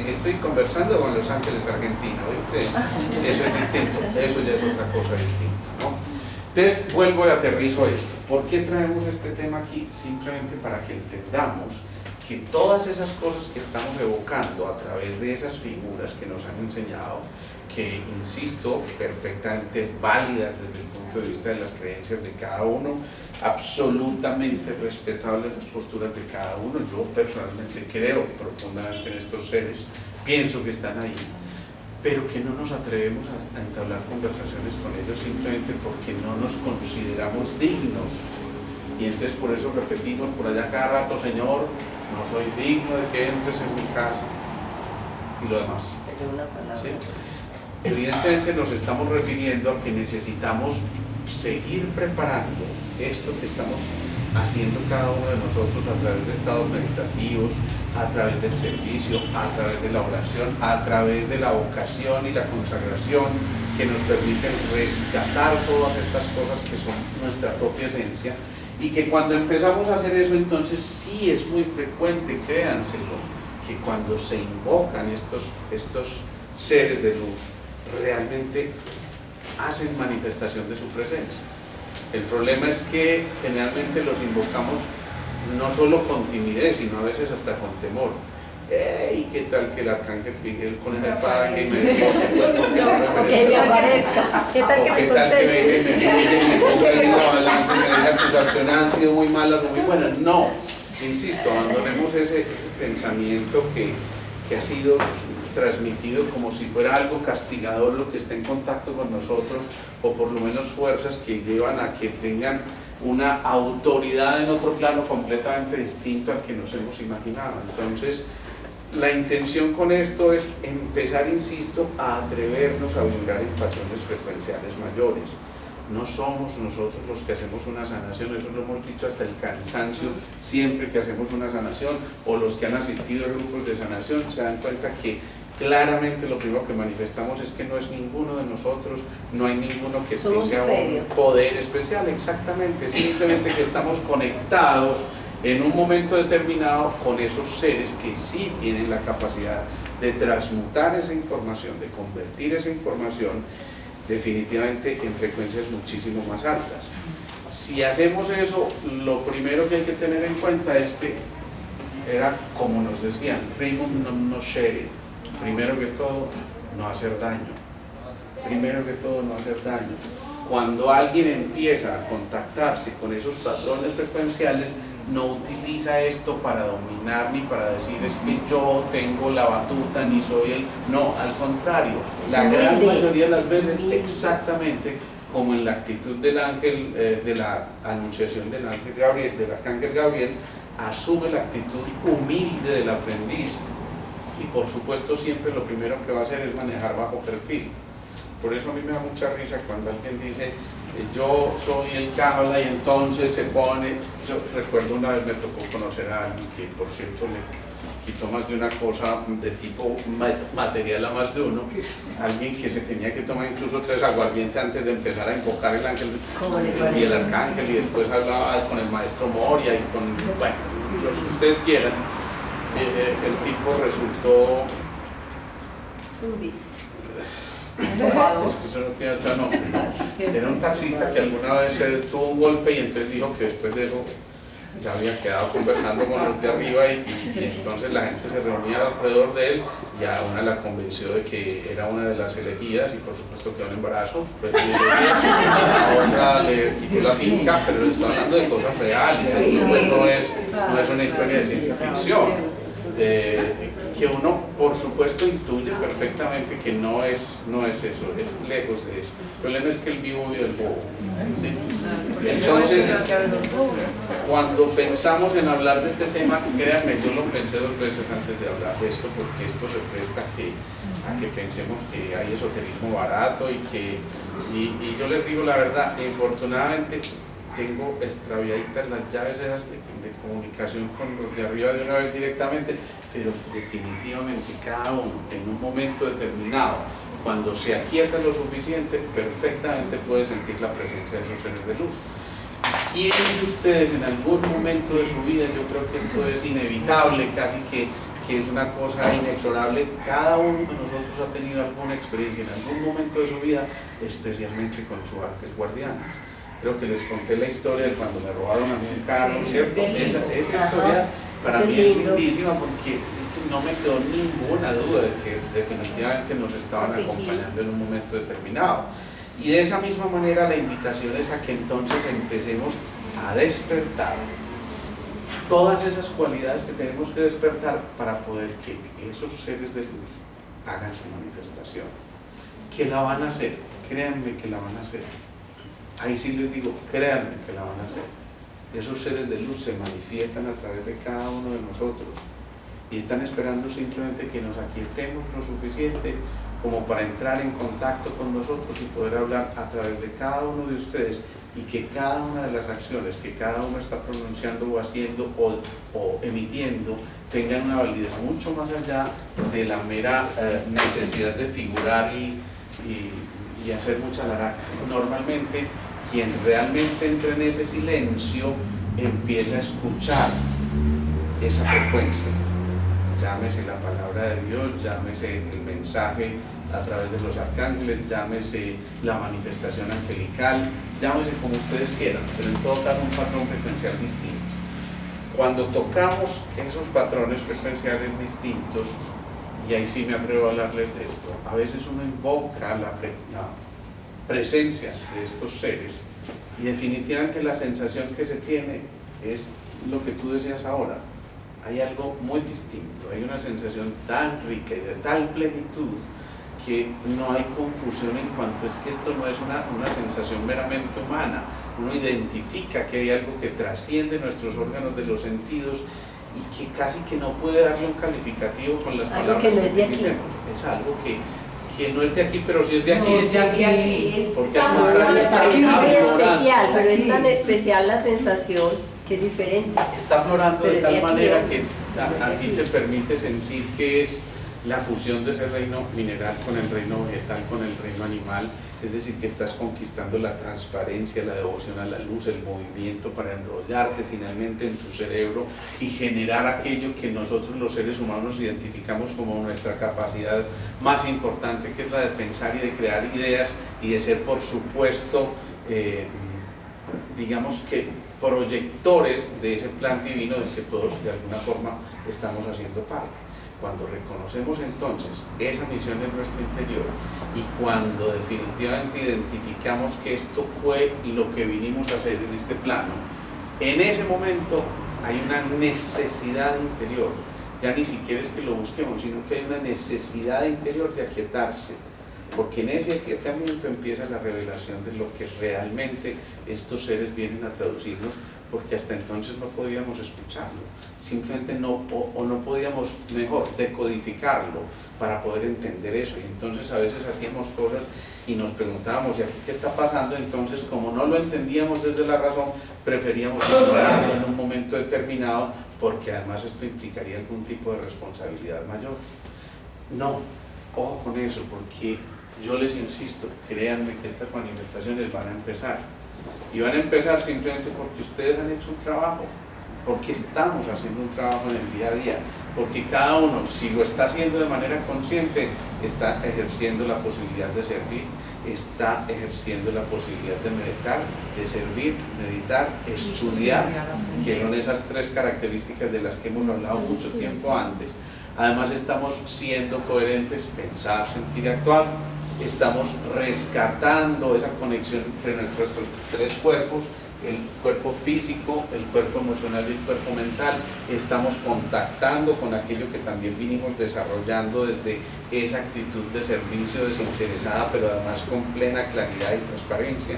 estoy conversando con los ángeles argentinos, ¿viste? Eso es distinto, eso ya es otra cosa distinta, ¿no? Entonces, vuelvo y aterrizo esto. ¿Por qué traemos este tema aquí? Simplemente para que entendamos que todas esas cosas que estamos evocando a través de esas figuras que nos han enseñado, que, insisto, perfectamente válidas desde el punto de vista de las creencias de cada uno, absolutamente respetables las posturas de cada uno. Yo personalmente creo profundamente en estos seres, pienso que están ahí, pero que no nos atrevemos a entablar conversaciones con ellos simplemente porque no nos consideramos dignos. Y entonces por eso repetimos por allá cada rato, Señor, no soy digno de que entres en mi casa, y lo demás. ¿Sí? Evidentemente nos estamos refiriendo a que necesitamos seguir preparando esto que estamos haciendo cada uno de nosotros a través de estados meditativos, a través del servicio, a través de la oración, a través de la vocación y la consagración, que nos permiten rescatar todas estas cosas que son nuestra propia esencia, y que cuando empezamos a hacer eso, entonces sí es muy frecuente, créanselo, que cuando se invocan estos seres de luz, realmente hacen manifestación de su presencia. El problema es que generalmente los invocamos no solo con timidez, sino a veces hasta con temor. ¿Y qué tal que el arcángel Miguel con esa espada que me aparezca? ¿Qué tal que me conteste? ¿Qué tal que me ponga en la balanza y me diga tus acciones han sido muy malas o muy buenas? No, insisto, abandonemos ese pensamiento que ha sido transmitido como si fuera algo castigador lo que está en contacto con nosotros, o por lo menos fuerzas que llevan a que tengan una autoridad en otro plano completamente distinto al que nos hemos imaginado. Entonces, la intención con esto es empezar, insisto, a atrevernos a vibrar en patrones frecuenciales mayores. No somos nosotros los que hacemos una sanación, eso lo hemos dicho hasta el cansancio, siempre que hacemos una sanación, o los que han asistido a grupos de sanación se dan cuenta que claramente lo primero que manifestamos es que no es ninguno de nosotros, no hay ninguno que tenga un poder especial, exactamente, simplemente que estamos conectados en un momento determinado con esos seres que sí tienen la capacidad de transmutar esa información, de convertir esa información definitivamente en frecuencias muchísimo más altas. Si hacemos eso, lo primero que hay que tener en cuenta es que era como nos decían, primum non nocere, primero que todo no hacer daño, primero que todo no hacer daño. Cuando alguien empieza a contactarse con esos patrones frecuenciales, no utiliza esto para dominar ni para decir es que yo tengo la batuta ni soy el... No, al contrario, la gran mayoría de las veces exactamente como en la actitud del ángel, de la anunciación del ángel Gabriel, del arcángel Gabriel, asume la actitud humilde del aprendiz y por supuesto siempre lo primero que va a hacer es manejar bajo perfil. Por eso a mí me da mucha risa cuando alguien dice yo soy el Cábala y entonces se pone. Yo recuerdo una vez me tocó conocer a alguien que por cierto le quitó más de una cosa de tipo material a más de uno, alguien que se tenía que tomar incluso 3 aguardientes antes de empezar a invocar el ángel y el arcángel, y después hablaba con el maestro Moria y con, bueno, los que ustedes quieran. El tipo resultó eso no tiene otro nombre, ¿no? Era un taxista que alguna vez tuvo un golpe y entonces dijo que después de eso ya había quedado conversando con los de arriba y entonces la gente se reunía alrededor de él y a una la convenció de que era una de las elegidas y por supuesto quedó en embarazo, pues, a otra le quitó la finca, pero le estoy hablando de cosas reales, pues no es una historia de ciencia ficción. Que uno por supuesto intuye perfectamente que no es eso, es lejos de eso. El problema es que el vivo vive el bobo, ¿sí? Entonces, cuando pensamos en hablar de este tema, créanme, yo lo pensé 2 veces antes de hablar de esto, porque esto se presta a que pensemos que hay esoterismo barato y yo les digo la verdad, infortunadamente tengo extraviaditas las llaves esas de comunicación con los de arriba de una vez directamente, pero definitivamente cada uno en un momento determinado, cuando se aquieta lo suficiente, perfectamente puede sentir la presencia de esos seres de luz. ¿Quién de ustedes en algún momento de su vida, yo creo que esto es inevitable, casi que es una cosa inexorable, cada uno de nosotros ha tenido alguna experiencia en algún momento de su vida, especialmente con su ángel guardián? Creo que les conté la historia de cuando me robaron a mí un carro, ¿cierto? Esa historia para mí es lindísima porque no me quedó ninguna duda de que definitivamente nos estaban acompañando en un momento determinado. Y de esa misma manera la invitación es a que entonces empecemos a despertar todas esas cualidades que tenemos que despertar para poder que esos seres de luz hagan su manifestación. ¿Que la van a hacer? Créanme que la van a hacer. Ahí sí les digo, créanme que la van a hacer. Esos seres de luz se manifiestan a través de cada uno de nosotros y están esperando simplemente que nos aquietemos lo suficiente como para entrar en contacto con nosotros y poder hablar a través de cada uno de ustedes y que cada una de las acciones que cada uno está pronunciando o haciendo o emitiendo tengan una validez mucho más allá de la mera necesidad de figurar y hacer mucha laraca. Normalmente quien realmente entra en ese silencio empieza a escuchar esa frecuencia, llámese la palabra de Dios, llámese el mensaje a través de los arcángeles, llámese la manifestación angelical, llámese como ustedes quieran, pero en todo caso un patrón frecuencial distinto. Cuando tocamos esos patrones frecuenciales distintos, y ahí sí me atrevo a hablarles de esto, a veces uno invoca la presencia de estos seres y definitivamente la sensación que se tiene es lo que tú decías ahora. Hay algo muy distinto, hay una sensación tan rica y de tal plenitud que no hay confusión en cuanto es que esto no es una sensación meramente humana. Uno identifica que hay algo que trasciende nuestros órganos de los sentidos y que casi que no puede darle un calificativo con las palabras que utilicemos. Es algo que que no es de aquí, pero sí es de aquí. Sí, es de aquí. Porque al contrario está Es muy aflorando. especial, pero es tan especial la sensación que es diferente. Está aflorando de Pero tal de aquí manera no. que a ti te permite sentir que es la fusión de ese reino mineral con el reino vegetal, con el reino animal, es decir, que estás conquistando la transparencia, la devoción a la luz, el movimiento para enrollarte finalmente en tu cerebro y generar aquello que nosotros los seres humanos identificamos como nuestra capacidad más importante, que es la de pensar y de crear ideas y de ser, por supuesto, digamos que proyectores de ese plan divino del que todos de alguna forma estamos haciendo parte. Cuando reconocemos entonces esa misión en nuestro interior y cuando definitivamente identificamos que esto fue lo que vinimos a hacer en este plano, en ese momento hay una necesidad interior, ya ni siquiera es que lo busquemos, sino que hay una necesidad interior de aquietarse, porque en ese aquietamiento empieza la revelación de lo que realmente estos seres vienen a traducirnos, porque hasta entonces no podíamos escucharlo, simplemente no podíamos, mejor, decodificarlo para poder entender eso. Y entonces a veces hacíamos cosas y nos preguntábamos, ¿y aquí qué está pasando? Entonces, como no lo entendíamos desde la razón, preferíamos ignorarlo en un momento determinado, porque además esto implicaría algún tipo de responsabilidad mayor. No, ojo con eso, porque yo les insisto, créanme que estas manifestaciones van a empezar. Y van a empezar simplemente porque ustedes han hecho un trabajo, porque estamos haciendo un trabajo en el día a día, porque cada uno, si lo está haciendo de manera consciente, está ejerciendo la posibilidad de servir, está ejerciendo la posibilidad de meditar, de servir, meditar, estudiar, que son esas tres características de las que hemos hablado mucho tiempo antes. Además estamos siendo coherentes, pensar, sentir y actuar. Estamos rescatando esa conexión entre nuestros tres cuerpos, el cuerpo físico, el cuerpo emocional y el cuerpo mental. Estamos contactando con aquello que también vinimos desarrollando desde esa actitud de servicio desinteresada, pero además con plena claridad y transparencia,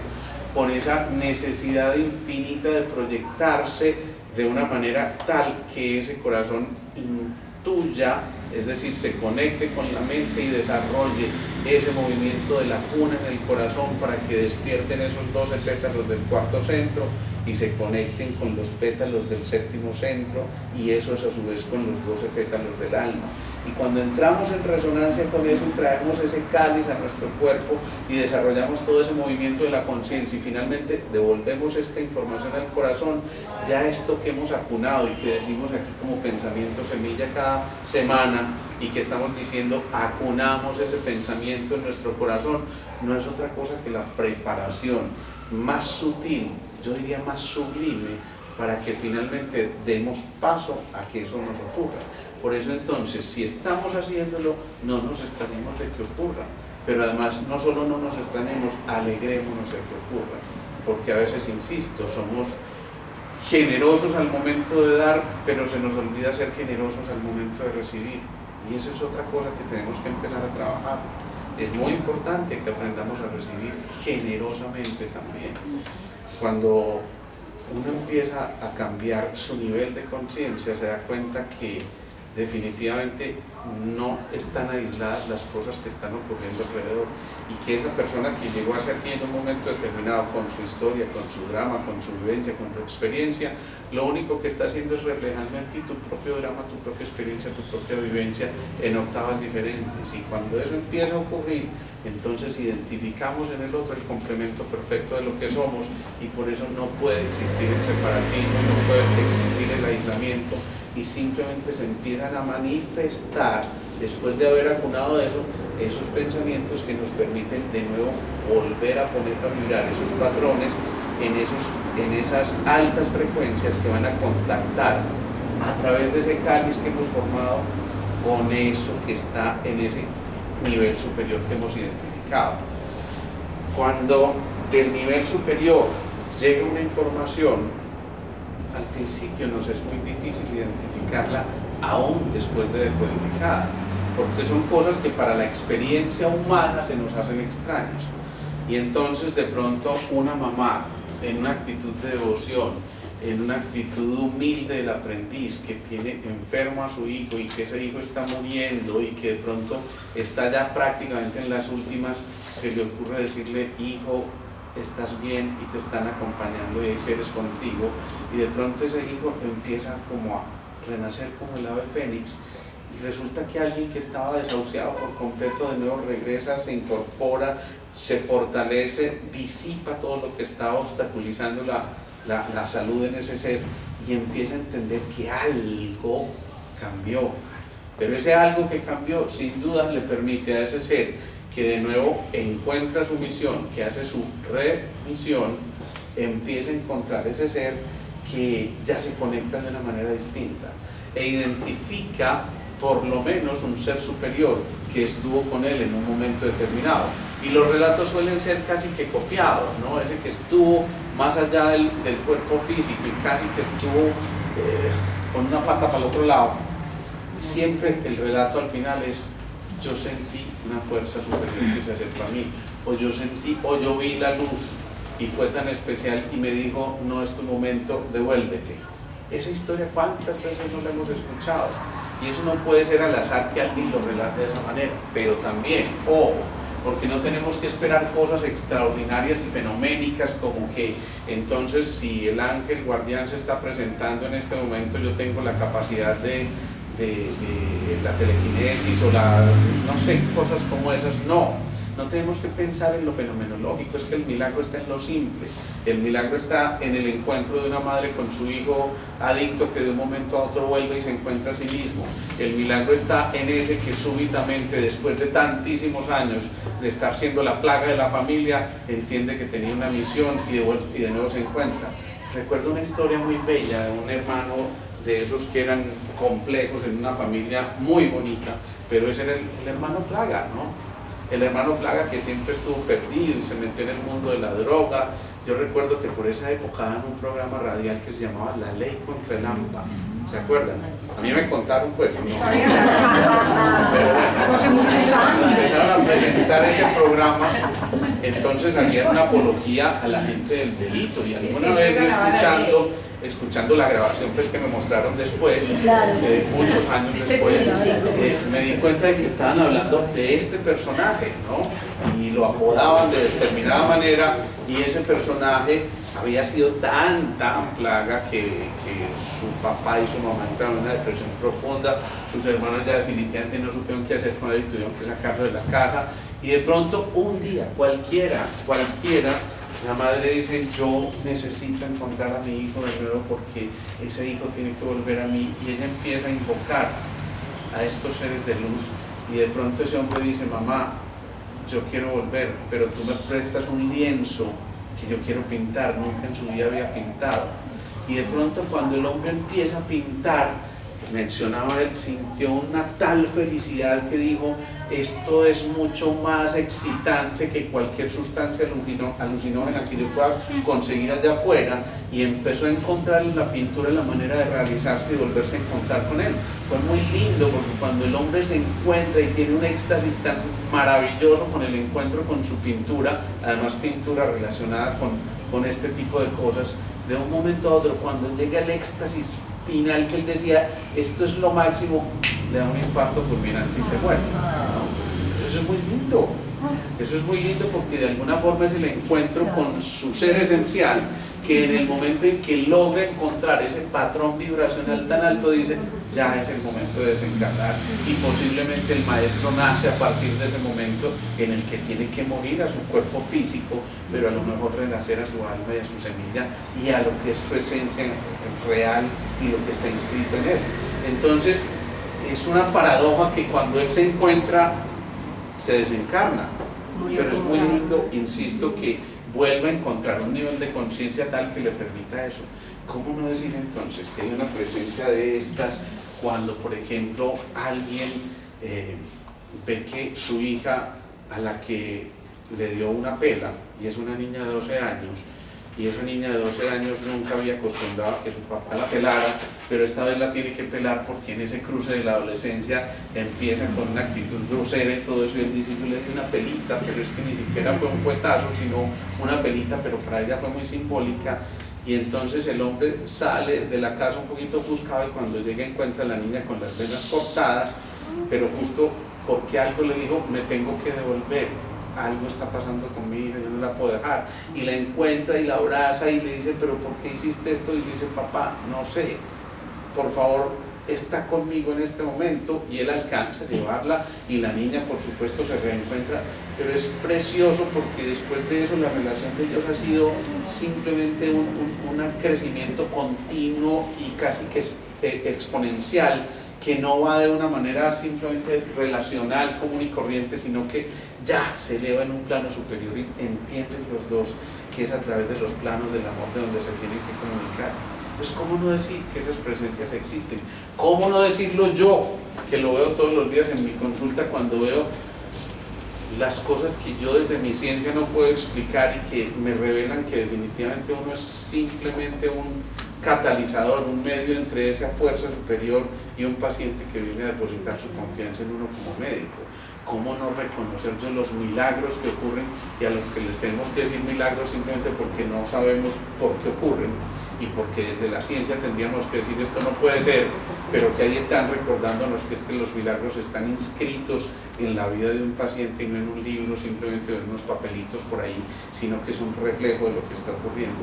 con esa necesidad infinita de proyectarse de una manera tal que ese corazón intuya, es decir, se conecte con la mente y desarrolle ese movimiento de la cuna en el corazón para que despierten esos 12 pétalos del cuarto centro y se conecten con los pétalos del séptimo centro y esos a su vez con los 12 pétalos del alma. Y cuando entramos en resonancia con eso, traemos ese cáliz a nuestro cuerpo y desarrollamos todo ese movimiento de la conciencia y finalmente devolvemos esta información al corazón. Ya esto que hemos acunado y que decimos aquí como pensamiento semilla cada semana y que estamos diciendo acunamos ese pensamiento en nuestro corazón, no es otra cosa que la preparación más sutil, yo diría más sublime, para que finalmente demos paso a que eso nos ocurra. Por eso entonces, si estamos haciéndolo, no nos extrañemos de que ocurra, pero además no solo no nos extrañemos, alegrémonos de que ocurra, porque a veces, insisto, somos generosos al momento de dar, pero se nos olvida ser generosos al momento de recibir, y esa es otra cosa que tenemos que empezar a trabajar. Es muy importante que aprendamos a recibir generosamente también. Cuando uno empieza a cambiar su nivel de conciencia, se da cuenta que definitivamente no están aisladas las cosas que están ocurriendo alrededor y que esa persona que llegó hacia ti en un momento determinado con su historia, con su drama, con su vivencia, con su experiencia, lo único que está haciendo es reflejando en ti tu propio drama, tu propia experiencia, tu propia vivencia en octavas diferentes, y cuando eso empieza a ocurrir, entonces identificamos en el otro el complemento perfecto de lo que somos, y por eso no puede existir el separatismo, no puede existir el aislamiento, y simplemente se empiezan a manifestar, después de haber acunado eso, esos pensamientos que nos permiten de nuevo volver a poner a vibrar esos patrones en esas altas frecuencias que van a contactar a través de ese cáliz que hemos formado con eso que está en ese nivel superior que hemos identificado. Cuando del nivel superior llega una información, al principio nos es muy difícil identificarla aún después de decodificada, porque son cosas que para la experiencia humana se nos hacen extraños. Y entonces de pronto una mamá en una actitud de devoción en una actitud humilde del aprendiz que tiene enfermo a su hijo y que ese hijo está muriendo y que de pronto está ya prácticamente en las últimas, se le ocurre decirle: hijo, estás bien y te están acompañando y hay seres contigo, y de pronto ese hijo empieza como a renacer como el ave fénix, y resulta que alguien que estaba desahuciado por completo de nuevo regresa, se incorpora, se fortalece, disipa todo lo que estaba obstaculizando la salud en ese ser, y empieza a entender que algo cambió. Pero ese algo que cambió sin duda le permite a ese ser que de nuevo encuentra su misión, que hace su remisión, empieza a encontrar ese ser que ya se conecta de una manera distinta e identifica por lo menos un ser superior que estuvo con él en un momento determinado. Y los relatos suelen ser casi que copiados, ¿no? Ese que estuvo más allá del cuerpo físico y casi que estuvo con una pata para el otro lado. Siempre el relato al final es: yo sentí una fuerza superior que se acercó a mí, o yo sentí, o yo vi la luz y fue tan especial y me dijo: no es tu momento, devuélvete. Esa historia, ¿cuántas veces no la hemos escuchado? Y eso no puede ser al azar que alguien lo relate de esa manera, pero también, ojo, porque no tenemos que esperar cosas extraordinarias y fenoménicas como que entonces si el ángel guardián se está presentando en este momento, yo tengo la capacidad de la telequinesis o no sé, cosas como esas. No tenemos que pensar en lo fenomenológico, es que el milagro está en lo simple. El milagro está en el encuentro de una madre con su hijo adicto que de un momento a otro vuelve y se encuentra a sí mismo. El milagro está en ese que súbitamente, después de tantísimos años de estar siendo la plaga de la familia, entiende que tenía una misión y de nuevo se encuentra. Recuerdo una historia muy bella de un hermano de esos que eran complejos en una familia muy bonita, pero ese era el hermano plaga, ¿no? El hermano plaga que siempre estuvo perdido y se metió en el mundo de la droga. Yo recuerdo que por esa época daban un programa radial que se llamaba La Ley contra el AMPA. ¿Se acuerdan? A mí me contaron, pues, no. Pero bueno, empezaron a presentar ese programa, entonces hacían una apología a la gente del delito. Y alguna vez escuchando la grabación pues, que me mostraron después, muchos años después, me di cuenta de que estaban hablando de este personaje, ¿no? Y lo apodaban de determinada manera, y ese personaje había sido tan plaga que su papá y su mamá entraron en una depresión profunda, sus hermanos ya definitivamente no supieron qué hacer con él y tuvieron que sacarlo de la casa, y de pronto un día, cualquiera, la madre dice: yo necesito encontrar a mi hijo de nuevo porque ese hijo tiene que volver a mí, y ella empieza a invocar a estos seres de luz, y de pronto ese hombre dice: mamá, yo quiero volver, pero tú me prestas un lienzo que yo quiero pintar, nunca en su vida había pintado. Y de pronto cuando el hombre empieza a pintar, mencionaba él, sintió una tal felicidad que dijo: esto es mucho más excitante que cualquier sustancia alucinógena que yo pueda conseguir allá afuera, y empezó a encontrar en la pintura la manera de realizarse y volverse a encontrar con él. Fue muy lindo porque cuando el hombre se encuentra y tiene un éxtasis tan maravilloso con el encuentro con su pintura, además pintura relacionada con este tipo de cosas, de un momento a otro, cuando llega el éxtasis final que él decía: esto es lo máximo, le da un infarto fulminante y se muere, ¿no? Eso es muy lindo. Eso es muy lindo porque de alguna forma es el encuentro con su ser esencial, que en el momento en que logra encontrar ese patrón vibracional tan alto dice: ya es el momento de desencarnar, y posiblemente el maestro nace a partir de ese momento en el que tiene que morir a su cuerpo físico, pero a lo mejor renacer a su alma y a su semilla y a lo que es su esencia real y lo que está inscrito en él. Entonces es una paradoja que cuando él se encuentra se desencarna, pero es muy lindo, insisto, que vuelva a encontrar un nivel de conciencia tal que le permita eso. ¿Cómo no decir entonces que hay una presencia de estas cuando, por ejemplo, alguien ve que su hija, a la que le dio una pela, y es una niña de 12 años, y esa niña de 12 años nunca había acostumbrado a que su papá la pelara, pero esta vez la tiene que pelar porque en ese cruce de la adolescencia empieza con una actitud grosera y todo eso, y él dice: yo le di una pelita, pero es que ni siquiera fue un cuetazo, sino una pelita, pero para ella fue muy simbólica. y entonces el hombre sale de la casa un poquito ofuscado y cuando llega encuentra a la niña con las venas cortadas, pero justo porque algo le dijo, me tengo que devolver, algo está pasando con mi hija, yo no la puedo dejar, y la encuentra y la abraza y le dice, pero ¿por qué hiciste esto? Y le dice, papá, no sé, por favor, está conmigo en este momento, y él alcanza a llevarla y la niña por supuesto se reencuentra, pero es precioso porque después de eso la relación de ellos ha sido simplemente un crecimiento continuo y casi que exponencial, que no va de una manera simplemente relacional, común y corriente, sino que ya se eleva en un plano superior y entienden los dos que es a través de los planos del amor de donde se tienen que comunicar. Entonces, ¿cómo no decir que esas presencias existen? ¿Cómo no decirlo yo, que lo veo todos los días en mi consulta cuando veo las cosas que yo desde mi ciencia no puedo explicar y que me revelan que definitivamente uno es simplemente un catalizador, un medio entre esa fuerza superior y un paciente que viene a depositar su confianza en uno como médico? ¿Cómo no reconocer yo los milagros que ocurren y a los que les tenemos que decir milagros simplemente porque no sabemos por qué ocurren y porque desde la ciencia tendríamos que decir esto no puede ser, pero que ahí están recordándonos que es que los milagros están inscritos en la vida de un paciente y no en un libro, simplemente en unos papelitos por ahí, sino que son reflejo de lo que está ocurriendo?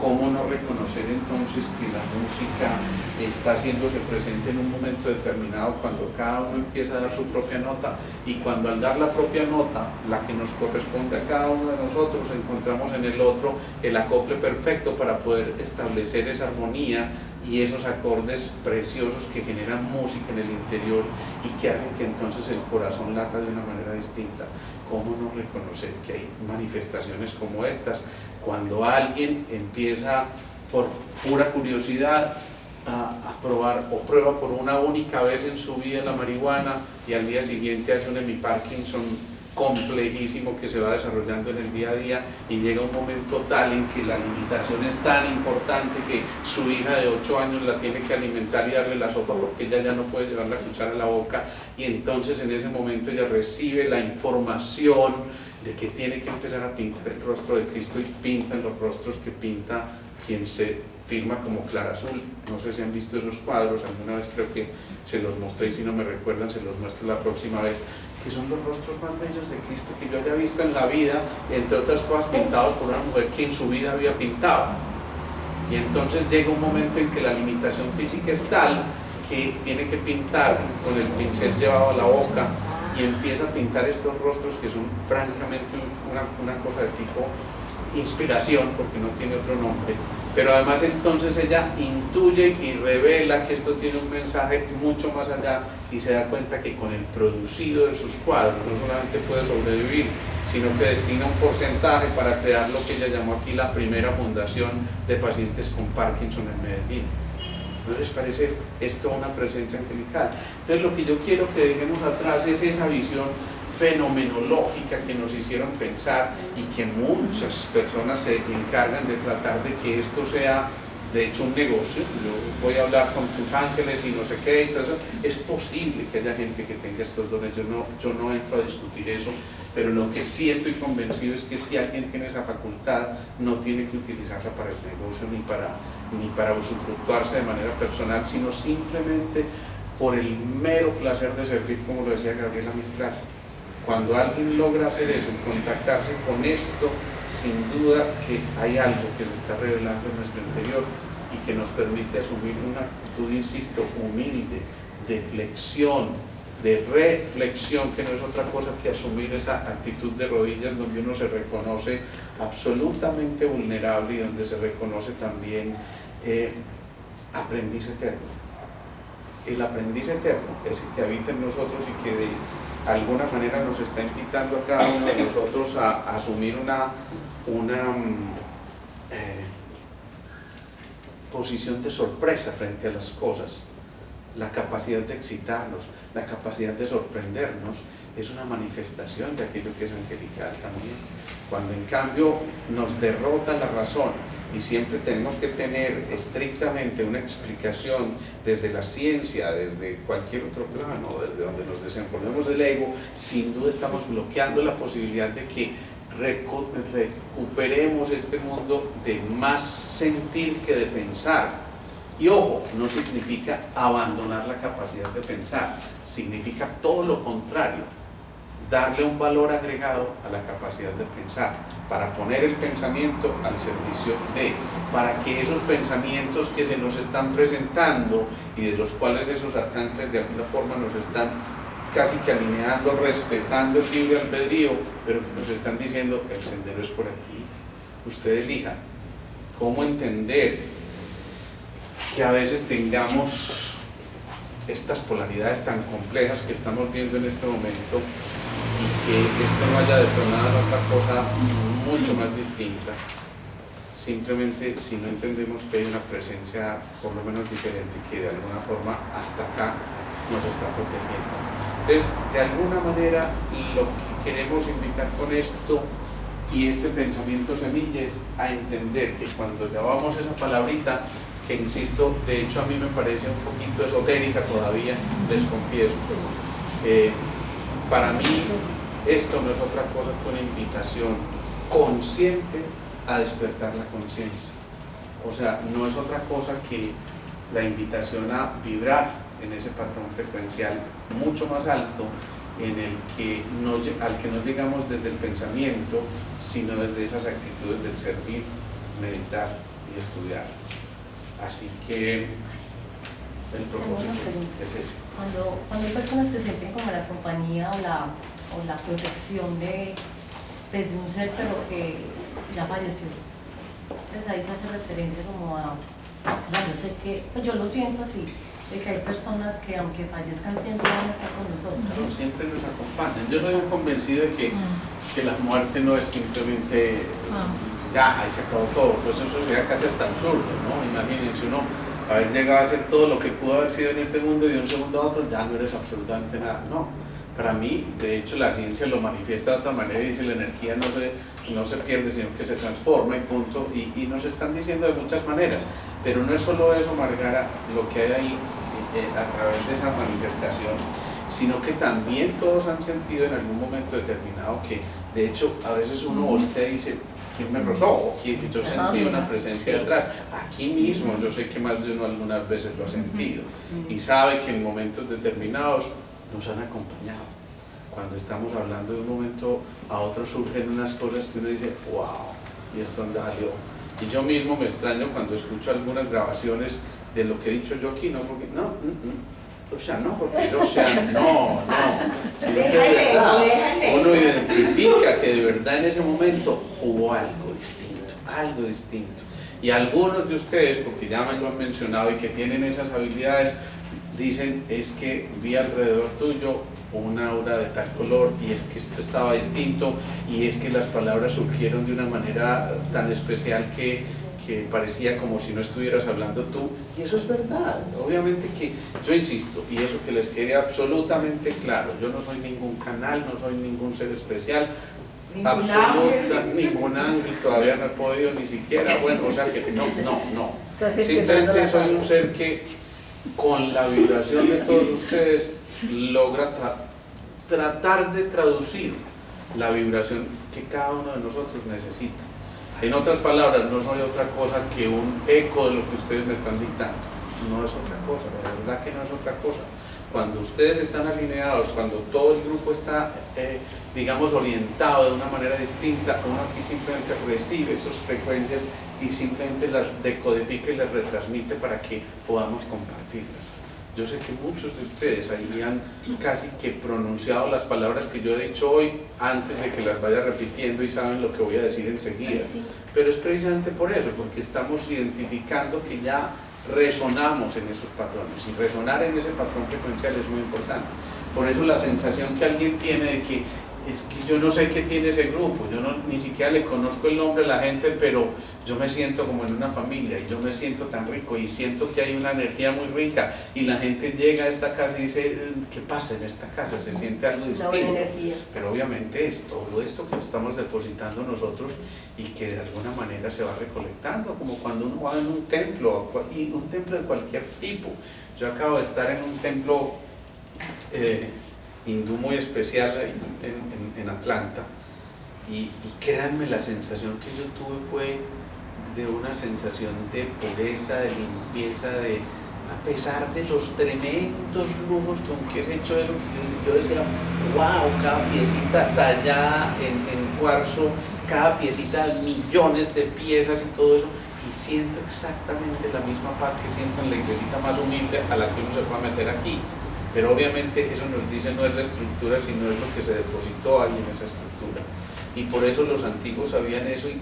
¿Cómo no reconocer entonces que la música está haciéndose presente en un momento determinado cuando cada uno empieza a dar su propia nota y cuando al dar la propia nota, la que nos corresponde a cada uno de nosotros, encontramos en el otro el acople perfecto para poder establecer esa armonía y esos acordes preciosos que generan música en el interior y que hacen que entonces el corazón lata de una manera distinta? ¿Cómo no reconocer que hay manifestaciones como estas cuando alguien empieza por pura curiosidad a probar o prueba por una única vez en su vida la marihuana y al día siguiente hace un hemiparkinson complejísimo que se va desarrollando en el día a día y llega un momento tal en que la limitación es tan importante que su hija de 8 años la tiene que alimentar y darle la sopa porque ella ya no puede llevar la cuchara a la boca y entonces en ese momento ella recibe la información de que tiene que empezar a pintar el rostro de Cristo y pintan los rostros que pinta quien se firma como Clara Azul. No sé si han visto esos cuadros, alguna vez creo que se los mostré y si no me recuerdan se los muestro la próxima vez, que son los rostros más bellos de Cristo que yo haya visto en la vida, entre otras cosas pintados por una mujer que en su vida había pintado. Y entonces llega un momento en que la limitación física es tal que tiene que pintar con el pincel llevado a la boca y empieza a pintar estos rostros que son francamente una cosa de tipo inspiración, porque no tiene otro nombre, pero además entonces ella intuye y revela que esto tiene un mensaje mucho más allá y se da cuenta que con el producido de sus cuadros no solamente puede sobrevivir, sino que destina un porcentaje para crear lo que ella llamó aquí la primera fundación de pacientes con Parkinson en Medellín. ¿No les parece esto una presencia angelical? Entonces lo que yo quiero que dejemos atrás es esa visión fenomenológica que nos hicieron pensar y que muchas personas se encargan de tratar de que esto sea de hecho un negocio. Yo voy a hablar con tus ángeles y no sé qué y todo eso. Es posible que haya gente que tenga estos dones, yo no entro a discutir eso, pero lo que sí estoy convencido es que si alguien tiene esa facultad no tiene que utilizarla para el negocio ni para usufructuarse de manera personal, sino simplemente por el mero placer de servir, como lo decía Gabriela Mistral. Cuando alguien logra hacer eso, contactarse con esto, sin duda que hay algo que se está revelando en nuestro interior y que nos permite asumir una actitud, insisto, humilde, de flexión, de reflexión, que no es otra cosa que asumir esa actitud de rodillas donde uno se reconoce absolutamente vulnerable y donde se reconoce también aprendiz eterno. El aprendiz eterno, ese que habita en nosotros y que de alguna manera nos está invitando a cada uno de nosotros a asumir una posición de sorpresa frente a las cosas. La capacidad de excitarnos, la capacidad de sorprendernos es una manifestación de aquello que es angelical también. Cuando en cambio nos derrota la razón y siempre tenemos que tener estrictamente una explicación desde la ciencia, desde cualquier otro plano, desde donde nos desenvolvemos del ego, sin duda estamos bloqueando la posibilidad de que recuperemos este mundo de más sentir que de pensar. Y ojo, no significa abandonar la capacidad de pensar, significa todo lo contrario, darle un valor agregado a la capacidad de pensar, para poner el pensamiento al servicio de, para que esos pensamientos que se nos están presentando y de los cuales esos arcángeles de alguna forma nos están casi que alineando, respetando el libre albedrío, pero que nos están diciendo el sendero es por aquí, usted elija cómo entender que a veces tengamos estas polaridades tan complejas que estamos viendo en este momento y que esto no haya detonado otra cosa mucho más distinta, simplemente si no entendemos que hay una presencia por lo menos diferente que de alguna forma hasta acá nos está protegiendo. Entonces, de alguna manera, lo que queremos invitar con esto y este pensamiento semilla es a entender que cuando llamamos esa palabrita, que insisto, de hecho a mí me parece un poquito esotérica todavía, les confieso. Para mí esto no es otra cosa que una invitación consciente a despertar la conciencia. O sea, no es otra cosa que la invitación a vibrar en ese patrón frecuencial mucho más alto en el que al que no llegamos desde el pensamiento, sino desde esas actitudes del servir, meditar y estudiar. Así que el propósito es ese. Cuando hay personas que sienten como la compañía o la protección de un ser pero que ya falleció, pues ahí se hace referencia como a, ya yo sé que, pues yo lo siento así, de que hay personas que aunque fallezcan siempre van a estar con nosotros. No, siempre nos acompañan. Yo soy un convencido de que la muerte no es simplemente ya, ahí se acabó todo, pues eso sería casi hasta absurdo, ¿no? Imagínense uno haber llegado a hacer todo lo que pudo haber sido en este mundo y de un segundo a otro ya no eres absolutamente nada, no. Para mí, de hecho, la ciencia lo manifiesta de otra manera y dice la energía no se pierde, sino que se transforma y punto, y nos están diciendo de muchas maneras, pero no es solo eso, Margara, lo que hay ahí a través de esa manifestación, sino que también todos han sentido en algún momento determinado que, de hecho, a veces uno voltea y dice, ¿quién me rozó? O ¿quién? Yo sentí una presencia detrás. Aquí mismo, yo sé que más de uno algunas veces lo ha sentido y sabe que en momentos determinados nos han acompañado. Cuando estamos hablando de un momento a otro surgen unas cosas que uno dice, wow, ¿y esto dónde salió? Y yo mismo me extraño cuando escucho algunas grabaciones de lo que he dicho yo aquí, no, porque o sea, no, porque yo, o sea, no, sino que de verdad uno identifica que de verdad en ese momento hubo algo distinto. Y algunos de ustedes, porque ya me lo han mencionado y que tienen esas habilidades, dicen, es que vi alrededor tuyo una aura de tal color y es que esto estaba distinto y es que las palabras surgieron de una manera tan especial que parecía como si no estuvieras hablando tú, y eso es verdad. Obviamente que yo insisto, y eso que les quede absolutamente claro, yo no soy ningún canal, no soy ningún ser especial, ningún ángel, todavía no he podido ni siquiera, bueno, o sea que no, simplemente soy un ser que con la vibración de todos ustedes logra tratar de traducir la vibración que cada uno de nosotros necesita. En otras palabras, no soy otra cosa que un eco de lo que ustedes me están dictando. No es otra cosa, la verdad que no es otra cosa. Cuando ustedes están alineados, cuando todo el grupo está, digamos, orientado de una manera distinta, uno aquí simplemente recibe esas frecuencias y simplemente las decodifica y las retransmite para que podamos compartirlas. Yo sé que muchos de ustedes ahí han casi que pronunciado las palabras que yo he dicho hoy antes de que las vaya repitiendo y saben lo que voy a decir enseguida. Pero es precisamente por eso, porque estamos identificando que ya resonamos en esos patrones y resonar en ese patrón frecuencial es muy importante. Por eso la sensación que alguien tiene de que es que yo no sé qué tiene ese grupo, yo ni siquiera le conozco el nombre a la gente, pero yo me siento como en una familia y yo me siento tan rico y siento que hay una energía muy rica y la gente llega a esta casa y dice, ¿qué pasa en esta casa? Se siente algo distinto. Pero obviamente es todo esto que estamos depositando nosotros y que de alguna manera se va recolectando, como cuando uno va en un templo, y un templo de cualquier tipo. Yo acabo de estar en un templo hindú muy especial en Atlanta y créanme, la sensación que yo tuve fue de una sensación de pureza, de limpieza, de, a pesar de los tremendos lujos con que es hecho eso, yo decía, wow, cada piecita tallada en cuarzo, cada piecita, millones de piezas y todo eso, y siento exactamente la misma paz que siento en la iglesita más humilde a la que uno se va a meter aquí. Pero obviamente eso nos dice no es la estructura, sino es lo que se depositó ahí en esa estructura. Y por eso los antiguos sabían eso y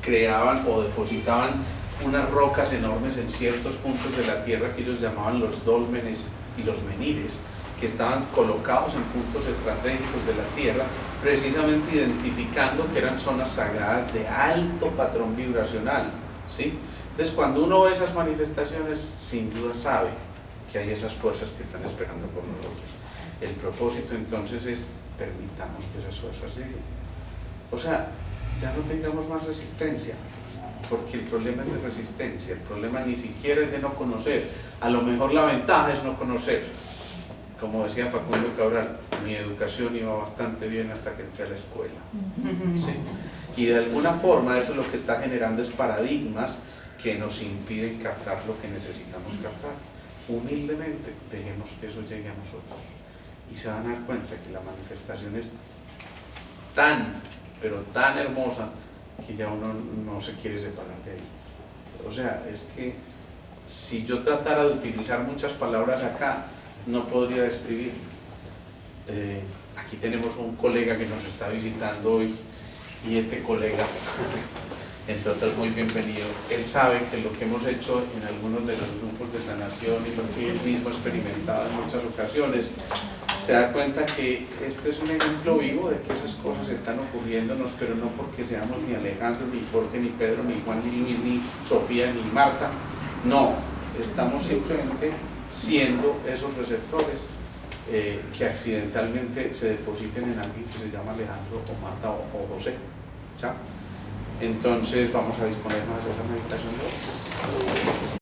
creaban o depositaban unas rocas enormes en ciertos puntos de la tierra que ellos llamaban los dólmenes y los menires, que estaban colocados en puntos estratégicos de la tierra, precisamente identificando que eran zonas sagradas de alto patrón vibracional, ¿sí? Entonces cuando uno ve esas manifestaciones, sin duda sabe que hay esas fuerzas que están esperando por nosotros. El propósito entonces es, permitamos que esas fuerzas lleguen. O sea, ya no tengamos más resistencia, porque el problema es de resistencia, el problema ni siquiera es de no conocer, a lo mejor la ventaja es no conocer. Como decía Facundo Cabral, mi educación iba bastante bien hasta que entré a la escuela. ¿Sí? Y de alguna forma eso lo que está generando es paradigmas que nos impiden captar lo que necesitamos captar. Humildemente dejemos que eso llegue a nosotros y se van a dar cuenta que la manifestación es tan, pero tan hermosa que ya uno no se quiere separar de ahí. O sea, es que si yo tratara de utilizar muchas palabras acá, no podría describir. Aquí tenemos un colega que nos está visitando hoy y este colega, entre otros, muy bienvenido. Él sabe que lo que hemos hecho en algunos de los grupos de sanación y lo que él mismo ha experimentado en muchas ocasiones, se da cuenta que este es un ejemplo vivo de que esas cosas están ocurriéndonos, pero no porque seamos ni Alejandro, ni Jorge, ni Pedro, ni Juan, ni Luis, ni Sofía, ni Marta. No, estamos simplemente siendo esos receptores que accidentalmente se depositen en alguien que se llama Alejandro o Marta o José. ¿Sí? Entonces vamos a disponer más de esa meditación de hoy.